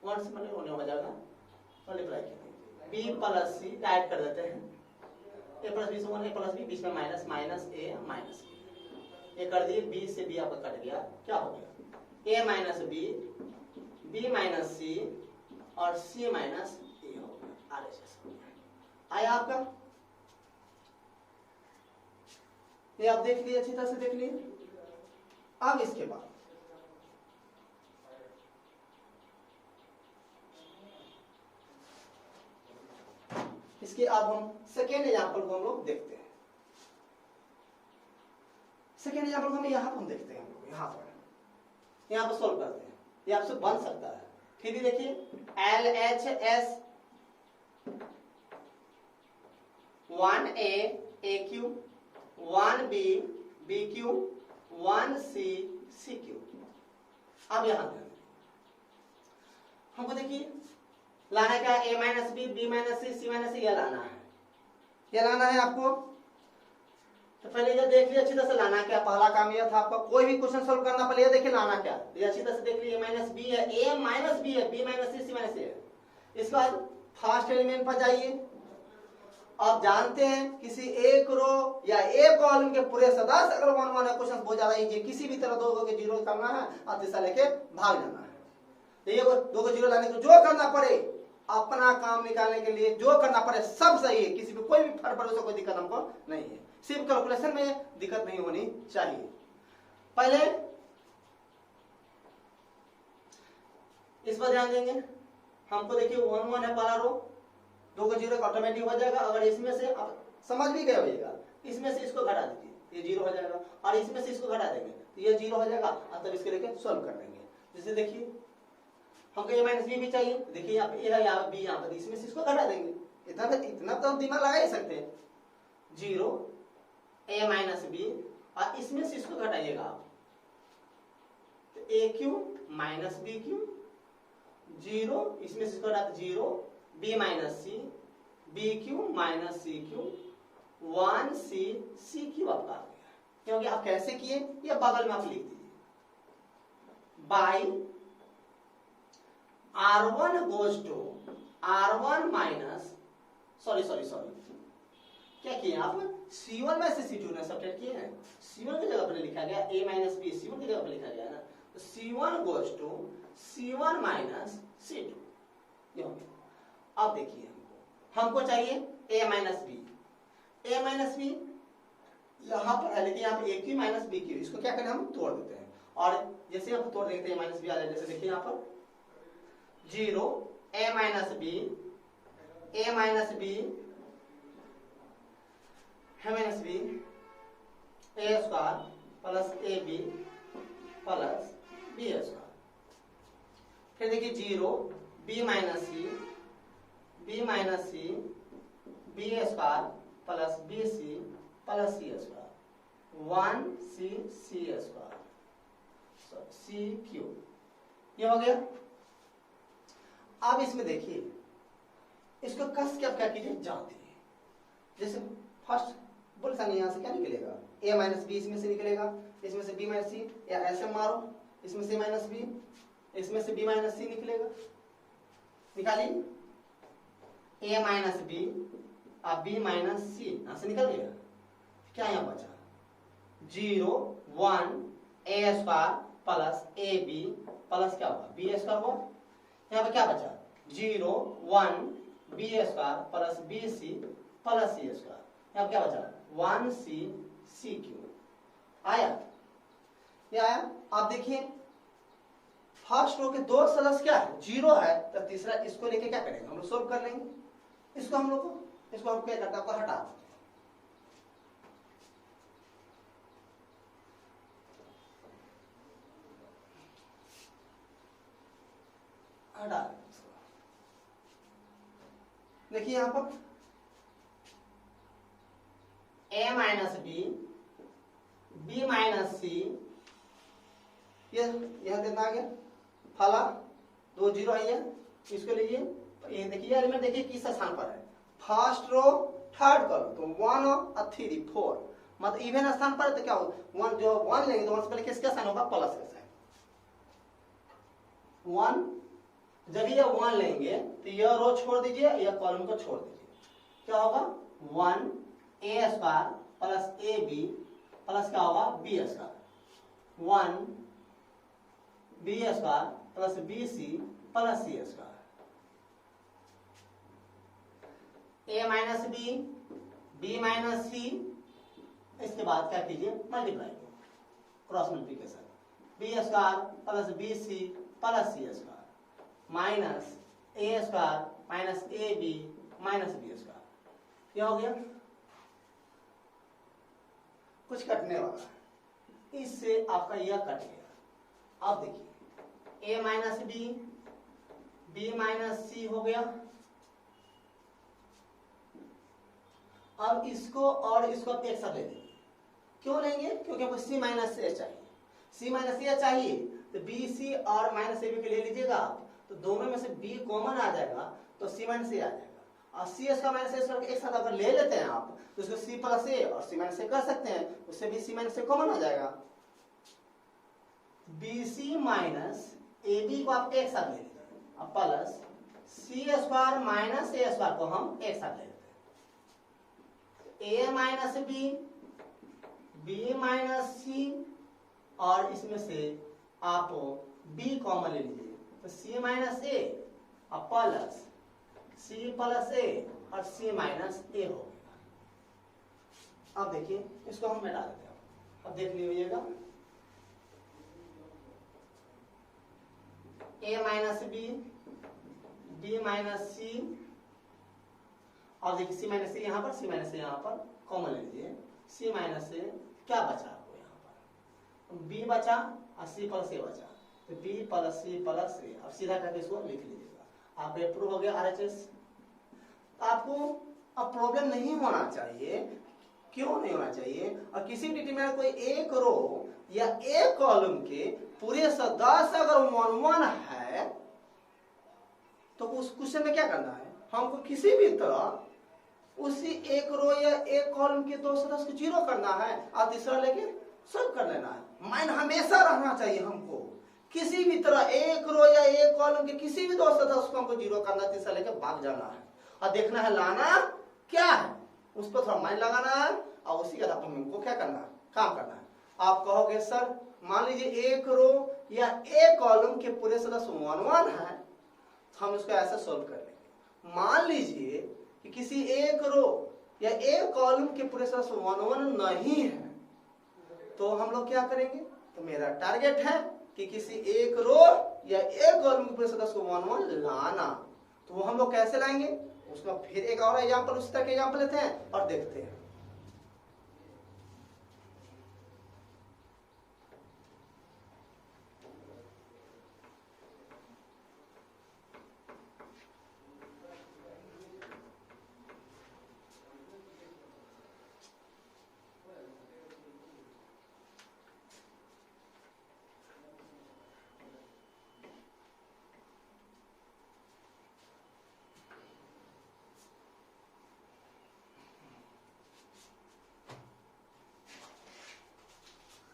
1 से मल्टीप्लाई हो जाएगा, मल्टीप्लाई कीजिए b प्लस सी ऐड कर देते हैं, a प्लस बी से 1 a प्लस बी, बीच में minus minus a minus B, ये कर दिए, b से b आपका कट गया, क्या हो गया a minus B minus C और सी माइनस ए हो गया, RHS हो गया। आया आपका? ये आप देख लिए, अच्छी तरह से देख लिए। अब इसके बाद इसके अब हम सेकेंड एग्जाम्पल को हम लोग देखते हैं। सेकेंड एग्जाम्पल को हम यहाँ पर देखते हैं, हम लोग यहाँ पर सोल्व करते हैं। ये आपसे बन सकता है। फिर भी देखिए LHS 1A AQ 1B BQ 1C CQ। अब यहां हमको देखिए लाना क्या है, A minus B, B minus C, C minus C, यह लाना है, यह लाना है आपको। तो पहले ये देख लिया अच्छी तरह से लाना क्या। पहला काम यह था आपका, कोई भी क्वेश्चन सोल्व करना पहले देखिए लाना क्या। ये अच्छी तरह से देख लीजिए, A माइनस बी है, A माइनस बी है, B minus C, C minus सी है। इसके बाद फर्स्ट एलिमेंट पर जाइए। आप जानते हैं किसी एक रो या एक कॉलम के पूरे सदस्य अगर 1 1 है, क्वेश्चन बहुत ज्यादा इजी है। किसी भी तरह दो के जीरो करना है और तीसरा लेके भाग जाना है। तो ये दो को जीरो लाने को जो करना पड़े, अपना काम निकालने के लिए जो करना पड़े सब सही है। किसी पे कोई भी फर्क पड़े, कोई दिक्कत हमको नहीं है। सिर्फ कैलकुलेशन में दिक्कत नहीं होनी चाहिए। पहले इस पर ध्यान देंगे। हमको देखिए 1 1 है पहला रो, दो को जीरो ऑटोमेटिक हो जाएगा। अगर इसमें से आप समझ भी गए होइएगा, इसमें से इसको घटा दीजिए, ये जीरो हो जाएगा। और इसमें से इसको घटा देंगे तो ये जीरो हो जाएगा। और तब इसके लेके सॉल्व कर देंगे। जैसे देखिए हमको A माइनस बी भी चाहिए। देखिए यहाँ पे A है, यहाँ पे B, यहाँ पे इसमें से इसको घटा देंगे। इतना तो हम दिमाग लगा ही सकते हैं। जीरो A माइनस बी और इसमें से इसको घटाइएगा आप, तो AQ माइनस BQ, जीरो इसमें से इसको घटाते जीरो, B माइनस सी, BQ minus CQ, 1C CQ आपका आ गया। क्योंकि आप कैसे किए ये बगल में आप लिख दीजिए। By R1 goes to R1 minus sorry क्या किए आप, C1 में से C2 ने सब्ट्रैक्ट किए हैं। C1 की जगह पर लिखा गया A माइनस बी, C1 की जगह पर लिखा गया है ना। तो C1 goes to C1 minus C2 ये हो गया। अब देखिए हमको चाहिए A minus B. A minus B यहाँ पर है, लेकिन यहाँ पे AQ माइनस BQ, इसको क्या करें हम तोड़ देते हैं। और जैसे हम तोड़ देते हैं A माइनस बी आ जाए, जैसे देखिए यहाँ पर zero A minus B, A minus B, A minus B, A square plus AB plus B square. फिर देखिए zero B minus C, B minus C, B square plus BC plus C square, 1C C square, CQ ये हो गया। अब इसमें देखिए इसको कस के आप क्या कीजिए, जान दीजिए। जैसे फर्स्ट बोल सकते यहाँ से क्या निकलेगा, A माइनस बी इसमें से निकलेगा, इसमें से B माइनस सी, या ऐसे मारो इसमें से माइनस बी, इसमें से B माइनस सी निकलेगा। निकालिए A माइनस बी और B माइनस सी यहाँ से निकल गया। क्या यहाँ बचा, zero 1 A square plus AB plus क्या होगा B स्क्वायर हुआ। यहाँ पे क्या बचा, zero 1 B square plus BC plus C square. यहाँ पे क्या बचा, 1C CQ आया। ये आया। आप देखिए फर्स्ट रो के दो सदस्य क्या है, जीरो है। तो तीसरा इसको लेके क्या करेंगे, हम लोग सोल्व कर लेंगे। इसको हम क्या करते हैं, आपको हटा देते हैं। हटा देखिए यहां पर A minus B, B minus C, यह कितना आ गया, फला दो जीरो है, इसको लीजिए। ये देखिए एलिमेंट देखिए किस स्थान पर है, फर्स्ट रो थर्ड कॉलम, तो 1 और 3 4, मतलब इवन स्थान पर है। तो क्या होगा, 1 जो 1 लेंगे तो 1 से पहले किसका साइन होगा, प्लस का साइन। 1 जब ये 1 लेंगे तो यह रो छोड़ दीजिए, यह कॉलम को छोड़ दीजिए। क्या होगा, 1 A square plus AB plus क्या होगा B square, 1 B square plus BC plus C square. A minus B, B minus C, इसके बाद क्या कीजिए multiply, cross multiplication, B square plus B C plus C square minus A square minus A B minus B square. क्या हो गया? कुछ कटने वाला है, इससे आपका यह कट गया। अब देखिए ए माइनस बी, बी माइनस सी हो गया। अब इसको और इसको एक साथ ले लेंगे। क्यों लेंगे? क्योंकि आपको सी माइनस ए चाहिए, सी माइनस ए चाहिए तो बी सी और माइनस ए बी के ले लीजिएगा आप, तो दोनों में से बी कॉमन आ जाएगा तो सी माइनस ए आ जाएगा। और सी एस का माइनस एस एक साथ अगर ले लेते हैं आप तो उसको सी प्लस ए और सी माइनस ए कर सकते हैं, उससे भी सी माइनस ए कॉमन आ जाएगा। B C minus A B को आप एक साथ ले लीजिए, अब plus C square minus A square को हम एक साथ ले लेते हैं, A minus B, B minus C, और इसमें से आप बी कॉमन ले लीजिए तो सी माइनस ए और प्लस सी प्लस ए और सी माइनस ए हो गया। अब देखिए इसको हम मिटा देते हैं, अब देख लीजिएगा ए minus B, B minus C, और देखिए सी माइनस ए यहाँ पर, सी माइनस ए यहाँ पर कॉमन ले लीजिए, सी माइनस ए क्या बचा आपको यहाँ पर, बी बचा और सी प्लस ए बचा, तो बी प्लस सी प्लस ए, अब सीधा करके इसको लिख लीजिएगा। आप अप्रूव हो गया आरएचएस। आपको अब प्रॉब्लम नहीं होना चाहिए। क्यों नहीं होना चाहिए? और किसी भी डिटरमिनेंट कोई एक रो या एक कॉलम के पूरे सदस्य अगर 1 1 है तो उस क्वेश्चन में क्या करना है? हमको किसी भी तरह उसी एक रो या एक कॉलम के दो सदस्य को जीरो करना है और तीसरा लेके सॉल्व कर लेना है। माइंड हमेशा रहना चाहिए हमको, किसी भी तरह एक रो या एक कॉलम के किसी भी दो सदस्य को हमको जीरो करना है, तीसरा लेके भाग जाना है और देखना है लाना क्या है, उस पर थोड़ा माइंड लगाना है और उसी के आधार पर हमको क्या करना है, काम करना है। आप कहोगे सर मान लीजिए एक रो या एक कॉलम के पूरे सदस्य 1 1 है, तो हम इसको ऐसे सोल्व कर लेंगे। मान लीजिए कि किसी एक रो या एक कॉलम के पूरे सदस्य 1 1 नहीं है, तो हम लोग क्या करेंगे? तो मेरा टारगेट है कि किसी एक रो या एक कॉलम के पूरे सदस्य को 1 1 लाना। तो वो हम लोग कैसे लाएंगे? उसका फिर एक और एग्जांपल उस तरह के एग्जांपल लेते हैं और देखते हैं।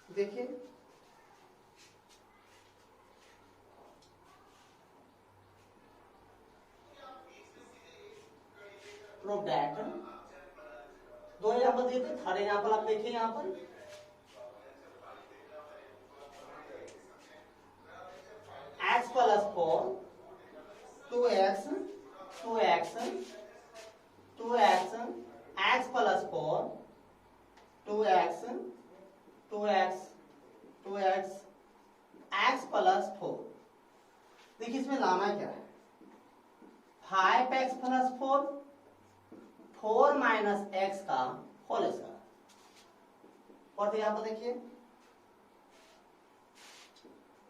देखिए प्रूव दैट, दो एग्जांपल दिए थे, थर्ड एग्जांपल आप देखिए यहाँ पर x plus 4 2x 2x 2x x plus 4 2x 2x 2x x plus 4। देखिए इसमें लाना क्या है? 5x प्लस 4 4 माइनस x का होल स्क्वायर, और तो यहां पर देखिए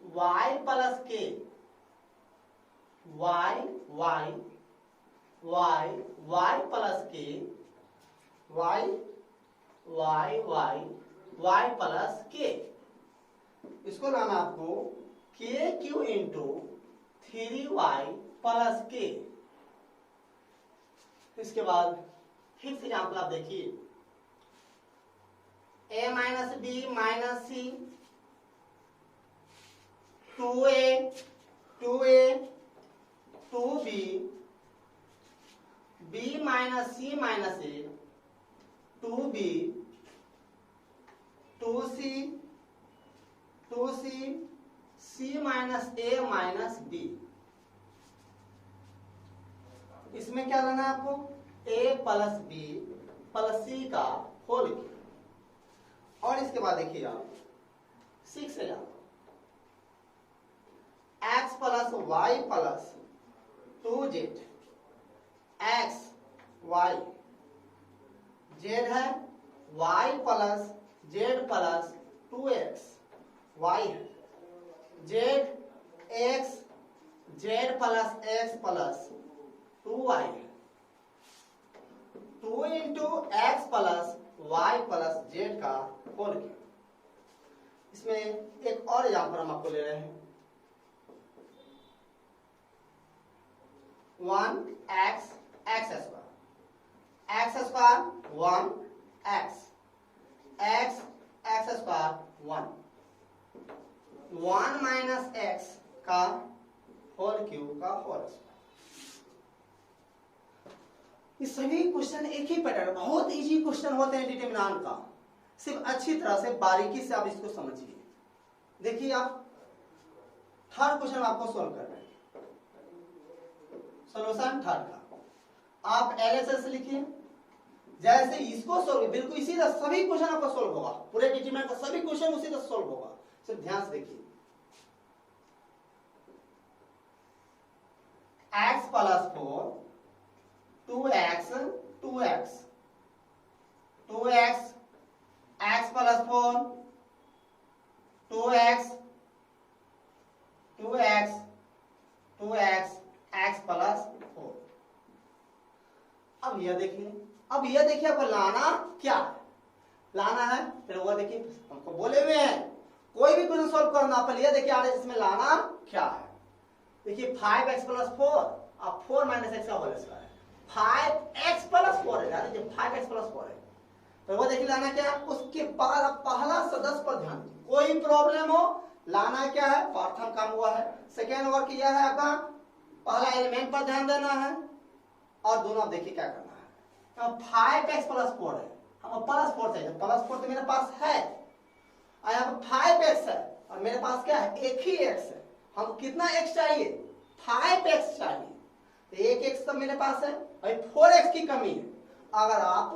y plus k, y y y y plus k, y y y y plus k। इसको लाना आपको k Q into 3y plus k। इसके बाद फिर से एग्जाम्पल आप देखिए a minus B minus C 2a 2a 2b b minus C minus a 2b 2c 2c c minus a minus b। इसमें क्या लेना है आपको? A plus B plus C का होल क्यूब। और इसके बाद देखिए आप 6 से जाओ, X plus Y plus 2z, X Y, Z है y प्लस जेड प्लस 2x, y है Z X Z plus X plus 2y है, 2 into X plus Y plus Z का होल क्यूब। इसमें एक और एग्जाम्पल हम आपको ले रहे हैं, 1x x square, x square 1x, x x square 1, 1 minus x का होल क्यूब का होल स्क्वायर। ये सभी क्वेश्चन एक ही पैटर्न, बहुत इजी क्वेश्चन होते हैं डिटरमिनेंट का, सिर्फ अच्छी तरह से बारीकी से आप इसको समझिए। देखिए आप थर्ड क्वेश्चन आपको सोल्व कर रहे हैं, सॉल्यूशन थर्ड का आप एलएसएस लिखिए। जैसे इसको सोल्व बिल्कुल इसी तरह सभी क्वेश्चन आपका सोल्व होगा, पूरे डिटरमिनेंट का सभी क्वेश्चन उसी तरह सोल्व होगा, सिर्फ ध्यान से देखिए। x plus 4 2x 2x 2x x plus 4 2x 2x 2x x plus 4। अब यह देखिए आपको लाना क्या है, लाना है फिर वो देखिए हमको बोले हुए हैं कोई भी क्वेश्चन सॉल्व करना, पहले यह देखिए आगे इसमें लाना क्या है। देखिए 5x प्लस 4 अब 4 माइनस एक्स का होल स्क्वायर है, 5x प्लस 4 है, यानी 5x प्लस 4 है, तो वो देखिए लाना क्या है। उसके बाद पहला सदस्य पर ध्यान दीजिए, कोई प्रॉब्लम हो लाना क्या है, प्रथम काम हुआ है। सेकेंड वर्क किया है आपका, पहला एलिमेंट पर ध्यान देना है और दोनों आप देखिए क्या करना है। 5x प्लस 4 है, हम प्लस 4 चाहिए, प्लस 4 तो मेरे पास है और यहाँ पर 5x है और मेरे पास क्या है, एक ही x है। हम कितना x चाहिए, 5x चाहिए, तो एक x तो मेरे पास है और 4x की कमी है। अगर आप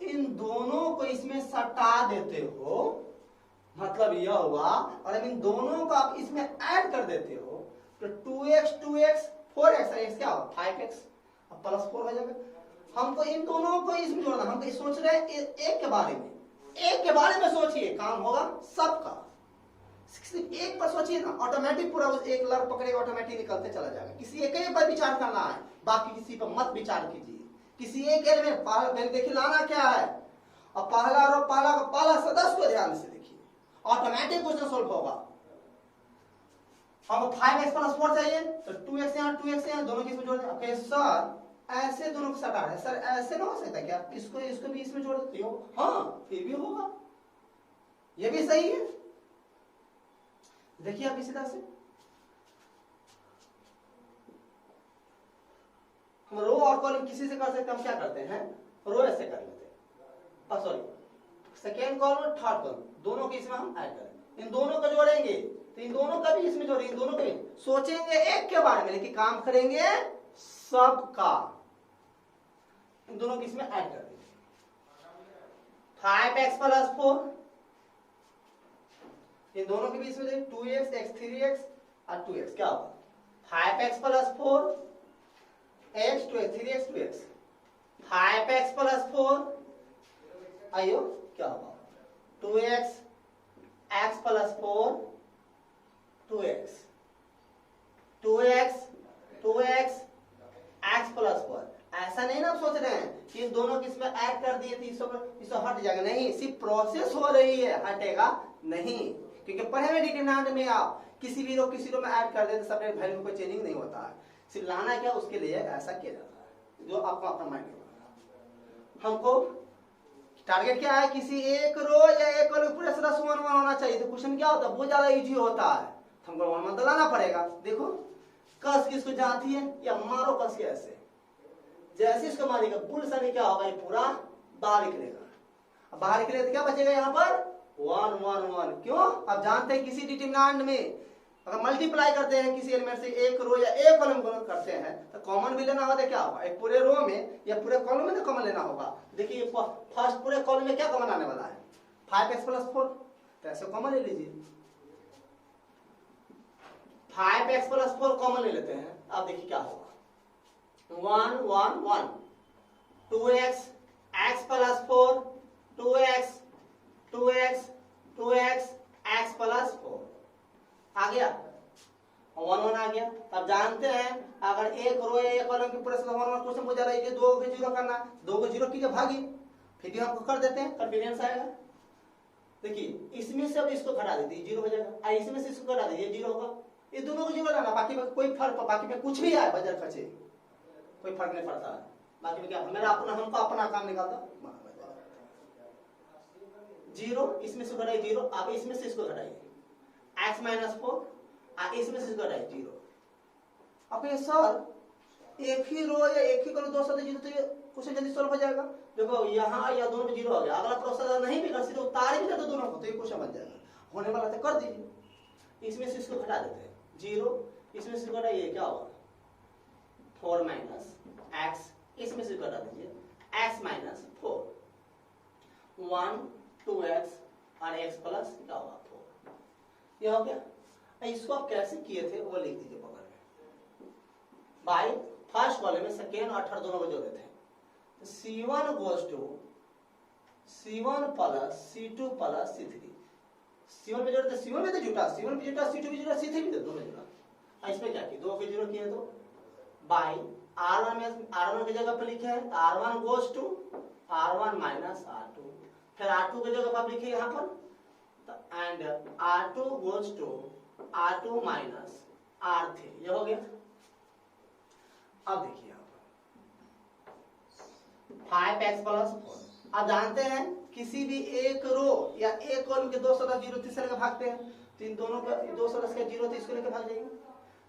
इन दोनों को इसमें सटा देते हो, मतलब यह हुआ, और इन दोनों को आप इसमें ऐड कर देते हो तो 2x 2x 4x x क्या होगा 5x अब प्लस 4 हो जाएगा। हमको इन दोनों को इसमें जोड़ना, हम तो सोच रहे हैं एक के बारे में, एक के बारे में सोचिए, काम होगा सबका, सिर्फ एक पर सोचिए ना, ऑटोमेटिक पूरा उस एक लड़ पकड़ेगा, ऑटोमेटिक निकलते चला जाएगा। किसी एक ही पर विचार करना है, बाकी किसी पर मत विचार कीजिए, किसी एक एलिमेंट देखिए लाना क्या है, और पहला सदस्य को ध्यान से देखिए, ऑटोमेटिक क्वेश्चन सोल्व होगा। हमको 5x प्लस 4 चाहिए तो 2x यहाँ 2x यहाँ दोनों की इसमें जोड़ दें। सर ऐसे दोनों को सटा है, सर ऐसे ना हो सकता क्या, इसको भी इसमें जोड़ देते हो, हाँ फिर भी होगा, ये भी सही है। देखिए आप इसी तरह से हम रो और कॉलम किसी से कर सकते हैं, हम क्या करते हैं रो ऐसे कर लेते हैं, सॉरी सेकेंड कॉलम और थर्ड कॉलम दोनों के इसमें हम ऐड करें, इन दोनों को जोड़ेंगे तो इन दोनों का भी इसमें जोड़ेंगे, इन दोनों का भी सोचेंगे एक के बारे में, लेकिन काम करेंगे सबका, इन दोनों को इसमें ऐड कर देंगे। 5x प्लस 4 इन दोनों के बीच में 2x x 3x और 2x क्या होगा 5x plus 4 x 2x 3x 2x 5x plus 4 आइयो क्या होगा 2x x plus 4 2x 2x 2x x plus 4। ऐसा नहीं ना सोच रहे हैं कि इन दोनों की इसमें ऐड कर दिए तो इसको हट जाएगा, नहीं, सिर्फ प्रोसेस हो रही है, हटेगा नहीं, क्योंकि पढ़े हुए डिटरमिनेंट में आप किसी भी रो में ऐड कर देते सब वैल्यू में कोई चेंजिंग नहीं होता है, सिर्फ लाना क्या उसके लिए ऐसा किया जाता है, जो आपको अपना माइंड में। हमको टारगेट क्या है, किसी एक रो या एक कॉलम पूरे सदस्य 1 1 होना चाहिए, तो क्वेश्चन क्या होता है बहुत ज्यादा इजी होता है, हमको 1 1 तो लाना पड़ेगा। देखो कस किसको जाती है या मारो कस के ऐसे, जैसे इसको मारेगा बुल सनी क्या होगा, ये पूरा बाहर निकलेगा, बाहर निकलेगा तो क्या बचेगा यहाँ पर 1 1 1। क्यों, अब जानते हैं किसी डिटरमिनेंट में अगर मल्टीप्लाई करते हैं किसी एलिमेंट से एक रो या एक कॉलम को करते हैं तो कॉमन भी लेना होगा, क्या होगा, एक पूरे रो में या पूरे कॉलम में तो कॉमन लेना होगा। देखिए फर्स्ट पूरे कॉलम में क्या कॉमन आने वाला है, 5x + 4, तो ऐसे कॉमन ले लीजिए, 5x + 4 कॉमन ले लेते हैं। अब देखिए क्या होगा, 1 1 1, 2x x + 4, 2x 2x 2x x + 4 आ गया, 1 1 आ गया। अब जानते हैं अगर एक रो या एक कॉलम के पूरे 1 1 क्वेश्चन पूछा रहा है कि 2 को 0 करना, 2 को 0 कीजिए भागी, फिर भी हमको कर देते हैं, कन्वीनियंस आएगा। देखिए इसमें से अब इसको घटा दीजिए, 0 हो जाएगा, इसमें से इसको घटा दीजिए, 0 होगा। ये दोनों को 0 लाना, बाकी में कोई फर्क, बाकी में कुछ भी आए बजर खर्चे कोई फर्क नहीं पड़ता है। बाकी में क्या मेरा अपना, हमको अपना काम निकालता 0, इसमें से घटाइए 0, अब इसमें से इसको घटाइए x - 4, इसमें से इसको घटाइए 0। अब ये सर एक ही रो या एक ही कॉलम 2 से 0, तो ये क्वेश्चन जल्दी सॉल्व हो जाएगा। देखो यहाँ या दोनों में 0 हो गया, अगला प्रोसेस नहीं भी कर सीधे उतार भी देते दोनों को तो ये क्वेश्चन बन जाएगा, होने वाला तो कर दीजिए। इसमें से इसको घटा देते हैं 0, इसमें से घटाइए क्या होगा 4 - x, इसमें से घटा दीजिए x - 4, 1 2x और x प्लस क्या होगा 4, ये हो गया। इसको आप कैसे किए थे वो लिख दीजिए बगल में, बाय फर्स्ट कॉलम में सेकेंड और थर्ड दोनों को जोड़े थे, C1 goes to C1 + C2 + C3, C1 पे जोड़ते, C1 में तो जुटा, C1 पे जुटा, C2 भी जुटा, C3 भी दोनों जुटा। इसमें क्या किया, 2 के 0 किए तो बाय R1 में R1 की जगह पे लिखे हैं R1 goes to R1 - R2, फिर R2 की जगह पर लिखे यहाँ पर and R2 goes to R2 - R3, ये हो गया। अब देखिए यहाँ पर 5x + 4, अब जानते हैं किसी भी एक रो या एक कॉलम के 2 सदस्य 0 तीसरे का भागते हैं, तो इन दोनों का 2 सदस्य का 0 तो इसको लेकर भाग जाएंगे,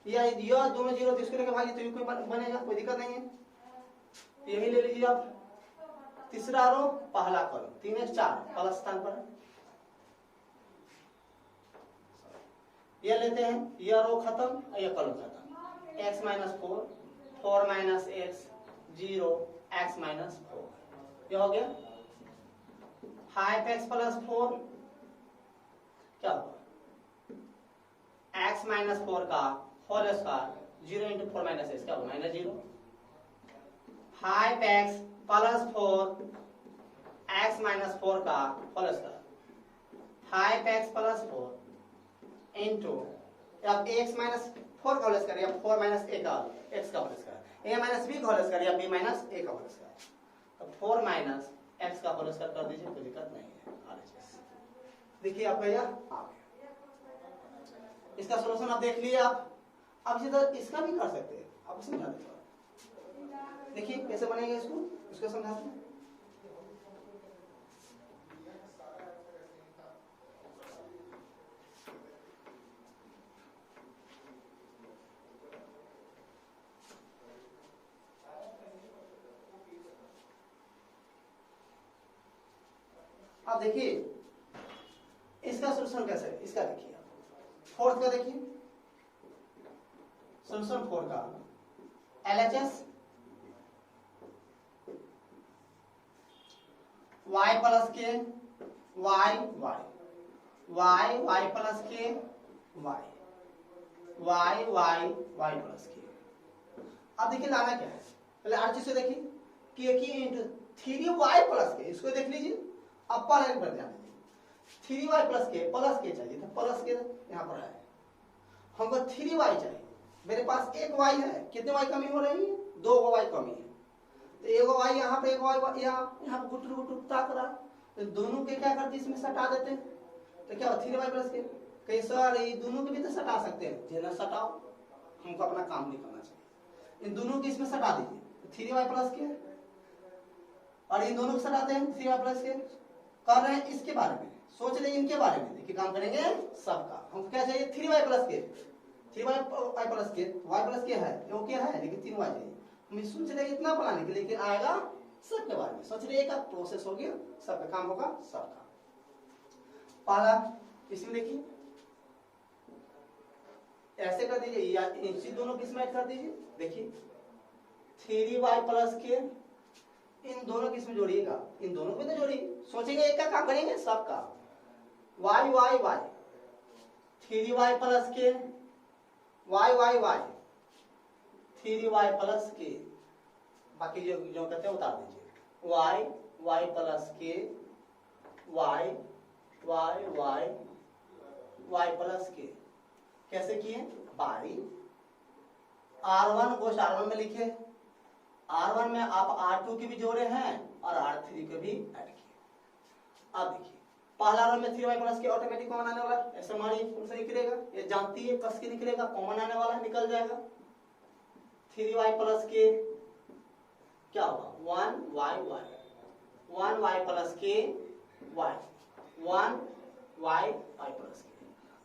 या यह दोनों 0 तो इसको लेकर भागिए, तो ये कोई बनेगा, कोई दिक्कत नहीं है। यही ले लीजिए आप, तीसरा रो पहला कॉलम 3x 4 प्लस स्थान पर ये लेते हैं, यह रो खत्म, यह कॉलम खत्म, x - 4, 4 - x 0, x - 4, ये हो गया। 5x + 4 क्या होगा, x - 4 का होल स्क्वायर 0 × 4 - x क्या होगा -0, 5x + 4 x - 4 का होल स्क्वायर, 5x + 4 इंटू अब x - 4 का होल स्क्वायर या 4 - a का x का होल स्क्वायर, a - b का होल स्क्वायर या b - a का होल स्क्वायर, तो 4 - x का होल स्क्वायर कर दीजिए, कोई दिक्कत नहीं है। देखिए आपका यह आ गया, इसका सॉल्यूशन आप देख लिए आप। अब इसी तरह इसका भी कर सकते हैं, आप समझा देते, देखिए कैसे बनेगा, इसको समझाते हैं। अब देखिए इसका सॉल्यूशन कैसे है, इसका देखिए फोर्थ का देखिए सॉल्यूशन 4 का LHS y + k y y y y + k y y y y + k। अब देखिए लाना क्या है, पहले हर चीज से देखिए k की इंटू 3y + k, इसको देख लीजिए, अपर लाइन पर ध्यान दीजिए, 3y + k चाहिए था, प्लस के यहाँ पर है, हमको 3y चाहिए, मेरे पास एक y है, कितने y कमी हो रही है, 2 y कमी है, तो एगो y यहाँ पे, एक y यहाँ पे गुटरू गुटरू ताक रहा, तो दोनों के क्या करते इसमें सटा देते हैं, तो क्या हो 3y + k, कहीं सर ये दोनों के भी तो सटा सकते हैं, जेना सटाओ, हमको अपना काम नहीं करना चाहिए, इन दोनों के इसमें सटा दीजिए 3y + k, और इन दोनों को सटाते हैं 3y + k, कर रहे हैं इसके बारे में, सोच रहे इनके बारे में, देखिए काम करेंगे सबका। हमको क्या चाहिए 3y + k, 3y + k, y + k है, वो क्या है लेकिन 3y चाहिए, हम सोच रहे इतना बनाने के, लेकिन आएगा सबके बारे में, सोच रहे एक प्रोसेस हो गया, सबका काम होगा सबका। पहला इसमें देखिए ऐसे कर दीजिए या इसी दोनों किस में ऐड कर दीजिए। देखिए 3y प्लस के इन दोनों किस में जोड़िएगा, इन दोनों को तो जोड़िए। सोचेंगे एक का काम करेंगे सबका, y y y 3y plus के y y y 3y plus के, बाकी जो जो कहते हैं उतार दीजिए। y y प्लस के y y y y plus के कैसे किए, बाई R1 को R1 में लिखे, R1 में आप R2 की भी जोड़े हैं और R3 को भी ऐड किए। अब देखिए पहला रो में 3y प्लस के ऑटोमेटिक कॉमन आने वाला है, ऐसे हमारी उनसे निकलेगा, ये जानती है कस के निकलेगा, कॉमन आने वाला है, निकल जाएगा। 3y प्लस के क्या होगा 1y प्लस के y 1y प्लस के।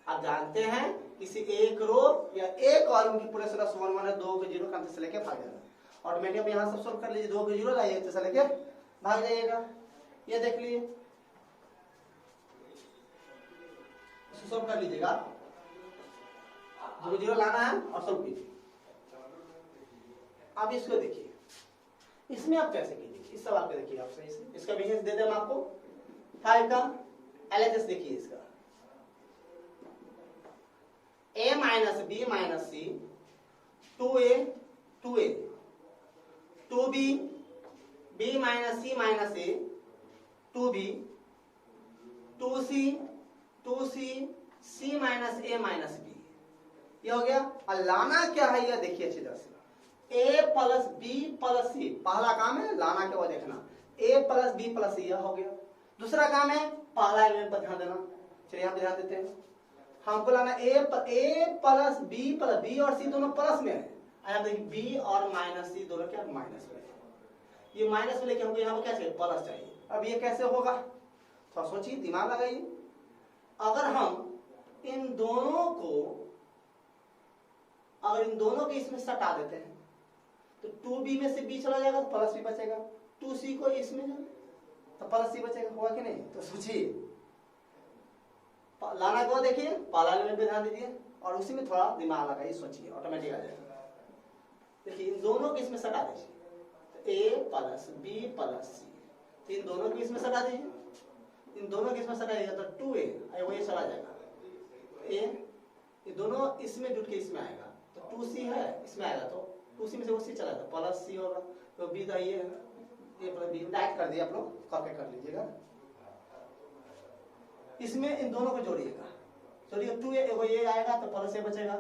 आप जानते हैं किसी एक रो या एक कॉलम की पूरे सिर्फ 1 1 है, 2 को 0 का से लेके भाग जाएगा ऑटोमेटिक। अब यहाँ सब सोल्व कर लीजिए, 2 को 0 लाइए से लेके भाग जाइएगा। ये देख लीजिए सोल्व कर लीजिएगा, 2 को 0 लाना है और सोल्व कीजिए। अब इसको देखिए, इसमें आप कैसे कीजिए, इस सवाल को देखिए आप सही से। इसका बिजनेस दे दें हम आपको 5 का एलएचएस देखिए इसका a minus B minus C 2a 2b b minus C minus a 2b 2c c minus a minus b। ये हो गया। और लाना क्या है ये देखिए अच्छी तरह से, a प्लस बी प्लस सी, पहला काम है लाना क्या वो देखना, a प्लस बी प्लस सी यह हो गया। दूसरा काम है पहला एलिमेंट पर ध्यान देना, चलिए यहाँ पे ध्यान देते हैं। हमको लाना a प्लस बी और सी दोनों प्लस में है, यहाँ देखिए b और माइनस सी दोनों क्या माइनस में है। ये माइनस में लेके हमको यहाँ पर क्या चाहिए प्लस चाहिए। अब ये कैसे होगा थोड़ा सोचिए, दिमाग लगाइए। अगर हम इन दोनों को इसमें सटा देते हैं तो 2b में से b चला जाएगा तो प्लस b बचेगा, 2c को इसमें तो प्लस c बचेगा, होगा कि नहीं। तो सोचिए लाना को देखिए, पहला एलिमेंट पे ध्यान दीजिए और उसी में थोड़ा दिमाग लगाइए, सोचिए ऑटोमेटिक आ जाएगा। देखिए इन दोनों को इसमें सटा दीजिए, तो a प्लस बी प्लस सी, इन दोनों को इसमें सटा दीजिए, इन दोनों को इसमें सटाइएगा तो 2a वो ये चला जाएगा, ये दोनों इसमें जुट के इसमें आएगा तो 2c है, इसमें आएगा तो 2c में से वो c चला जाएगा प्लस c होगा, तो b तो ये है, a प्लस b डाइट कर दिया, आप लोग कॉपी कर लीजिएगा। इसमें इन दोनों को जोड़िएगा, जोड़िए 2a ये आएगा तो प्लस a बचेगा,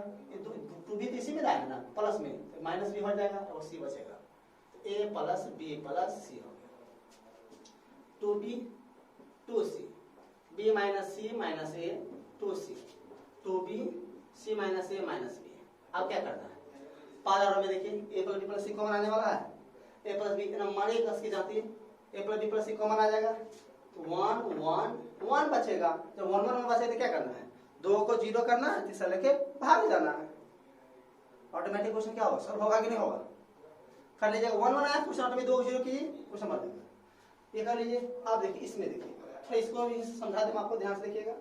2b तो इसी में आएगा ना प्लस में, तो माइनस b हो जाएगा और c बचेगा, तो a plus b plus c हो गया। 2b 2c b minus c minus a 2c 2b c minus a minus b। अब क्या करना है, पहला रो में देखिए a plus b plus c common आने वाला है, a प्लस b नंबर एक कस की जाती है, a plus b plus c common आ जाएगा तो 1 1 1 बचेगा। जब 1 1 बचे तो क्या करना है, 2 को 0 करना है, तीसरा लेके भाग जाना है। ऑटोमेटिक क्वेश्चन क्या होगा सॉल्व होगा कि नहीं होगा, कर लीजिएगा। 1 1 आया क्वेश्चन ऑटोमेटिक 2 को 0 कीजिए क्वेश्चन बन जाएगा। ये कर लीजिए। आप देखिए इसमें देखिए तो इसको भी समझा दूं आपको, ध्यान से देखिएगा।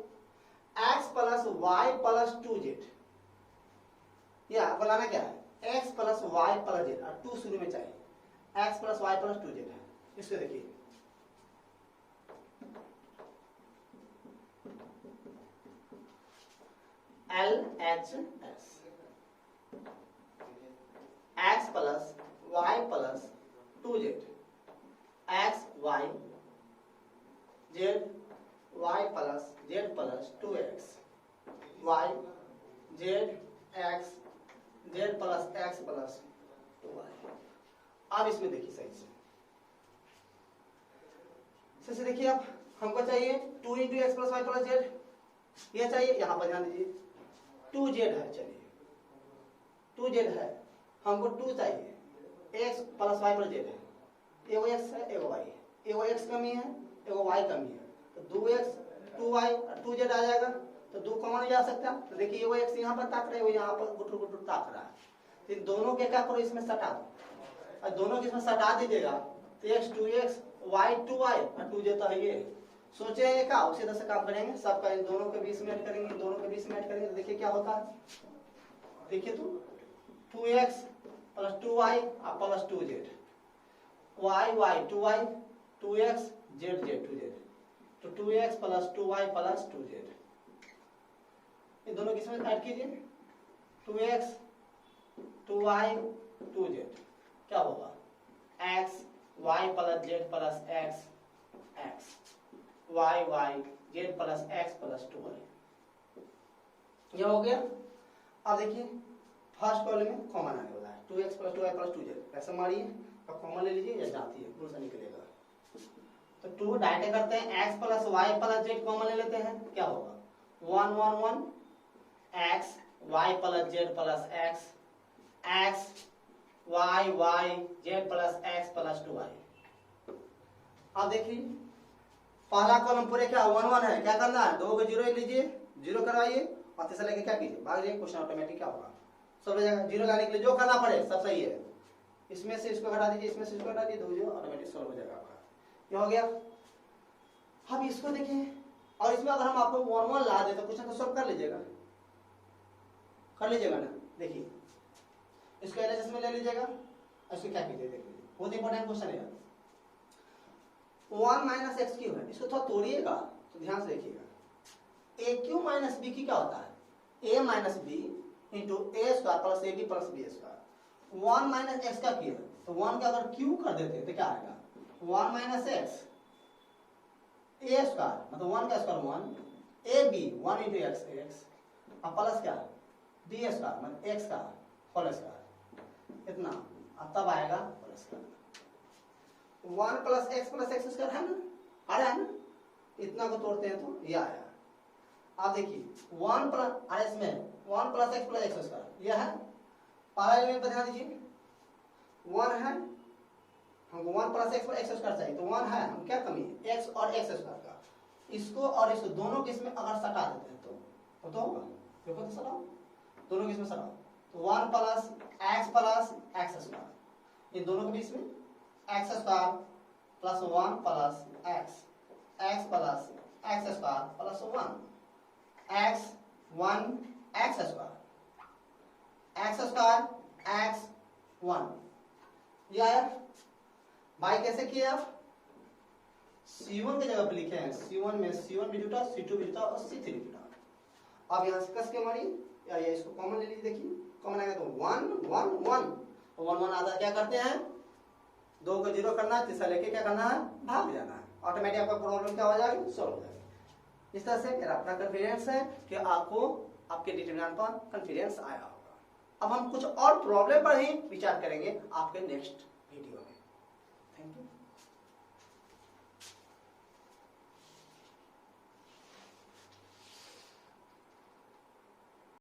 x plus y plus 2z, ये आपको लाना क्या है x plus y plus z, और 2 शुरू में चाहिए, x plus y plus 2z है। इसको देखिए LHS x plus y plus 2z, x y z y plus z plus 2x, y z x z plus x plus 2y। अब इसमें देखिए सही से देखिए, अब हमको चाहिए 2 into X plus Y plus Z, ये चाहिए। यहाँ पर ध्यान दीजिए 2z है, चलिए 2z है, हमको 2 चाहिए, x प्लस वाई प्लस जेड है, एगो x है एगो y है, एगो x कमी है एगो y कमी है, तो 2x 2y और 2z आ जाएगा, तो 2 कॉमन जा सकता है। तो देखिए वो x यहाँ पर ताक रहा है, वो यहाँ पर गुटुर गुटुर ताक रहा है, तो इन दोनों के क्या करो इसमें सटा दो, और दोनों के इसमें सटा दीजिएगा तो x 2x y 2y और 2z तो है ये। सोचे क्या उसी तरह से काम करेंगे, सबका इन दोनों के बीच में ऐड करेंगे, इन दोनों के बीच में ऐड करेंगे, तो देखिए क्या होता है देखिए तो 2x plus 2y plus 2z, y 2y 2x z 2z, तो 2x plus 2y plus 2z, ये दोनों किसमें ऐड कीजिए 2x 2y 2z, क्या होगा x y plus z plus x x y z plus x plus 2y, ये हो गया। अब देखिए फर्स्ट कॉलम में कॉमन आने वाला है 2x plus 2y plus 2z, ऐसे मारिए और कॉमन ले लीजिए या जाती है दूर से निकलेगा, तो 2 डायरेक्ट करते हैं x plus y plus z common ले लेते हैं, क्या होगा 1 1 1 x y plus z plus x x y z plus x plus 2y। अब देखिए पहला कॉलम पूरे क्या 1 1 है, क्या करना है 2 को 0 लीजिए 0 करवाइए और तीसरा लेके क्या कीजिए भाग जाइए, क्वेश्चन ऑटोमेटिक क्या होगा सब जगह 0 लाने के लिए जो करना पड़े सब सही है, इसमें से इसको घटा दीजिए इसमें से इसको घटा दीजिए 2 0 ऑटोमेटिक सॉल्व हो जाएगा आपका, ये हो गया। अब इसको देखिए और इसमें अगर हम आपको 1 1 ला दे तो क्वेश्चन को सॉल्व कर लीजिएगा ना, देखिए इसको एलएचएस में ले लीजिएगा, इसको क्या कीजिए देखिए बहुत इंपॉर्टेंट क्वेश्चन है 1 माइनस एक्स क्यूब है, इसको थोड़ा तोड़िएगा तो ध्यान से देखिएगा ए क्यू माइनस बी की क्या होता है A minus B into A square plus A B plus B square, 1 minus X का किया तो 1 का अगर क्यू कर देते तो क्या आएगा 1 माइनस एक्स ए स्क्वायर मतलब 1 का square 1 A B 1 into X X अब प्लस क्या बी स्क्वायर मतलब एक्स का होल स्क्वायर इतना, अब तब आएगा प्लस का 1 प्लस एक्स स्क्वायर है ना, आ रहा है ना, इतना को तोड़ते हैं तो ये आया। आप देखिए 1 प्लस इसमें 1 प्लस एक्स स्क्वायर यह है, पहला एलिमेंट पर ध्यान दीजिए 1 है, हमको 1 प्लस एक्स स्क्वायर चाहिए तो 1 है, हम क्या कमी है x और x स्क्वायर का, इसको और इसको दोनों के इसमें अगर सटा देते हैं तो होगा, देखो तो सटाओ दोनों के इसमें सटाओ, तो 1 प्लस एक्स स्क्वायर इन दोनों के बीच में x square plus 1 plus X plus x square plus 1 x square x 1, ये आया भाई। कैसे किए आप C1 की जगह पे लिखे हैं, C1 में C1 भी जुटा C2 भी जुटा और C3 भी जुटा। अब यहाँ से कस के मारिए या ये इसको कॉमन ले लीजिए, देखिए कॉमन आएगा तो 1 1 1 1 1 आधा क्या करते हैं 2 को 0 करना है, तीसरा लेके क्या करना है भाग जाना है, ऑटोमेटिक आपका प्रॉब्लम क्या हो जाएगा सॉल्व हो जाएगा। इस तरह से मेरा अपना कॉन्फिडेंस है कि आपको आपके डिटरमिनेंट पर कॉन्फिडेंस आया होगा। अब हम कुछ और प्रॉब्लम पर ही विचार करेंगे आपके नेक्स्ट वीडियो में। Thank you.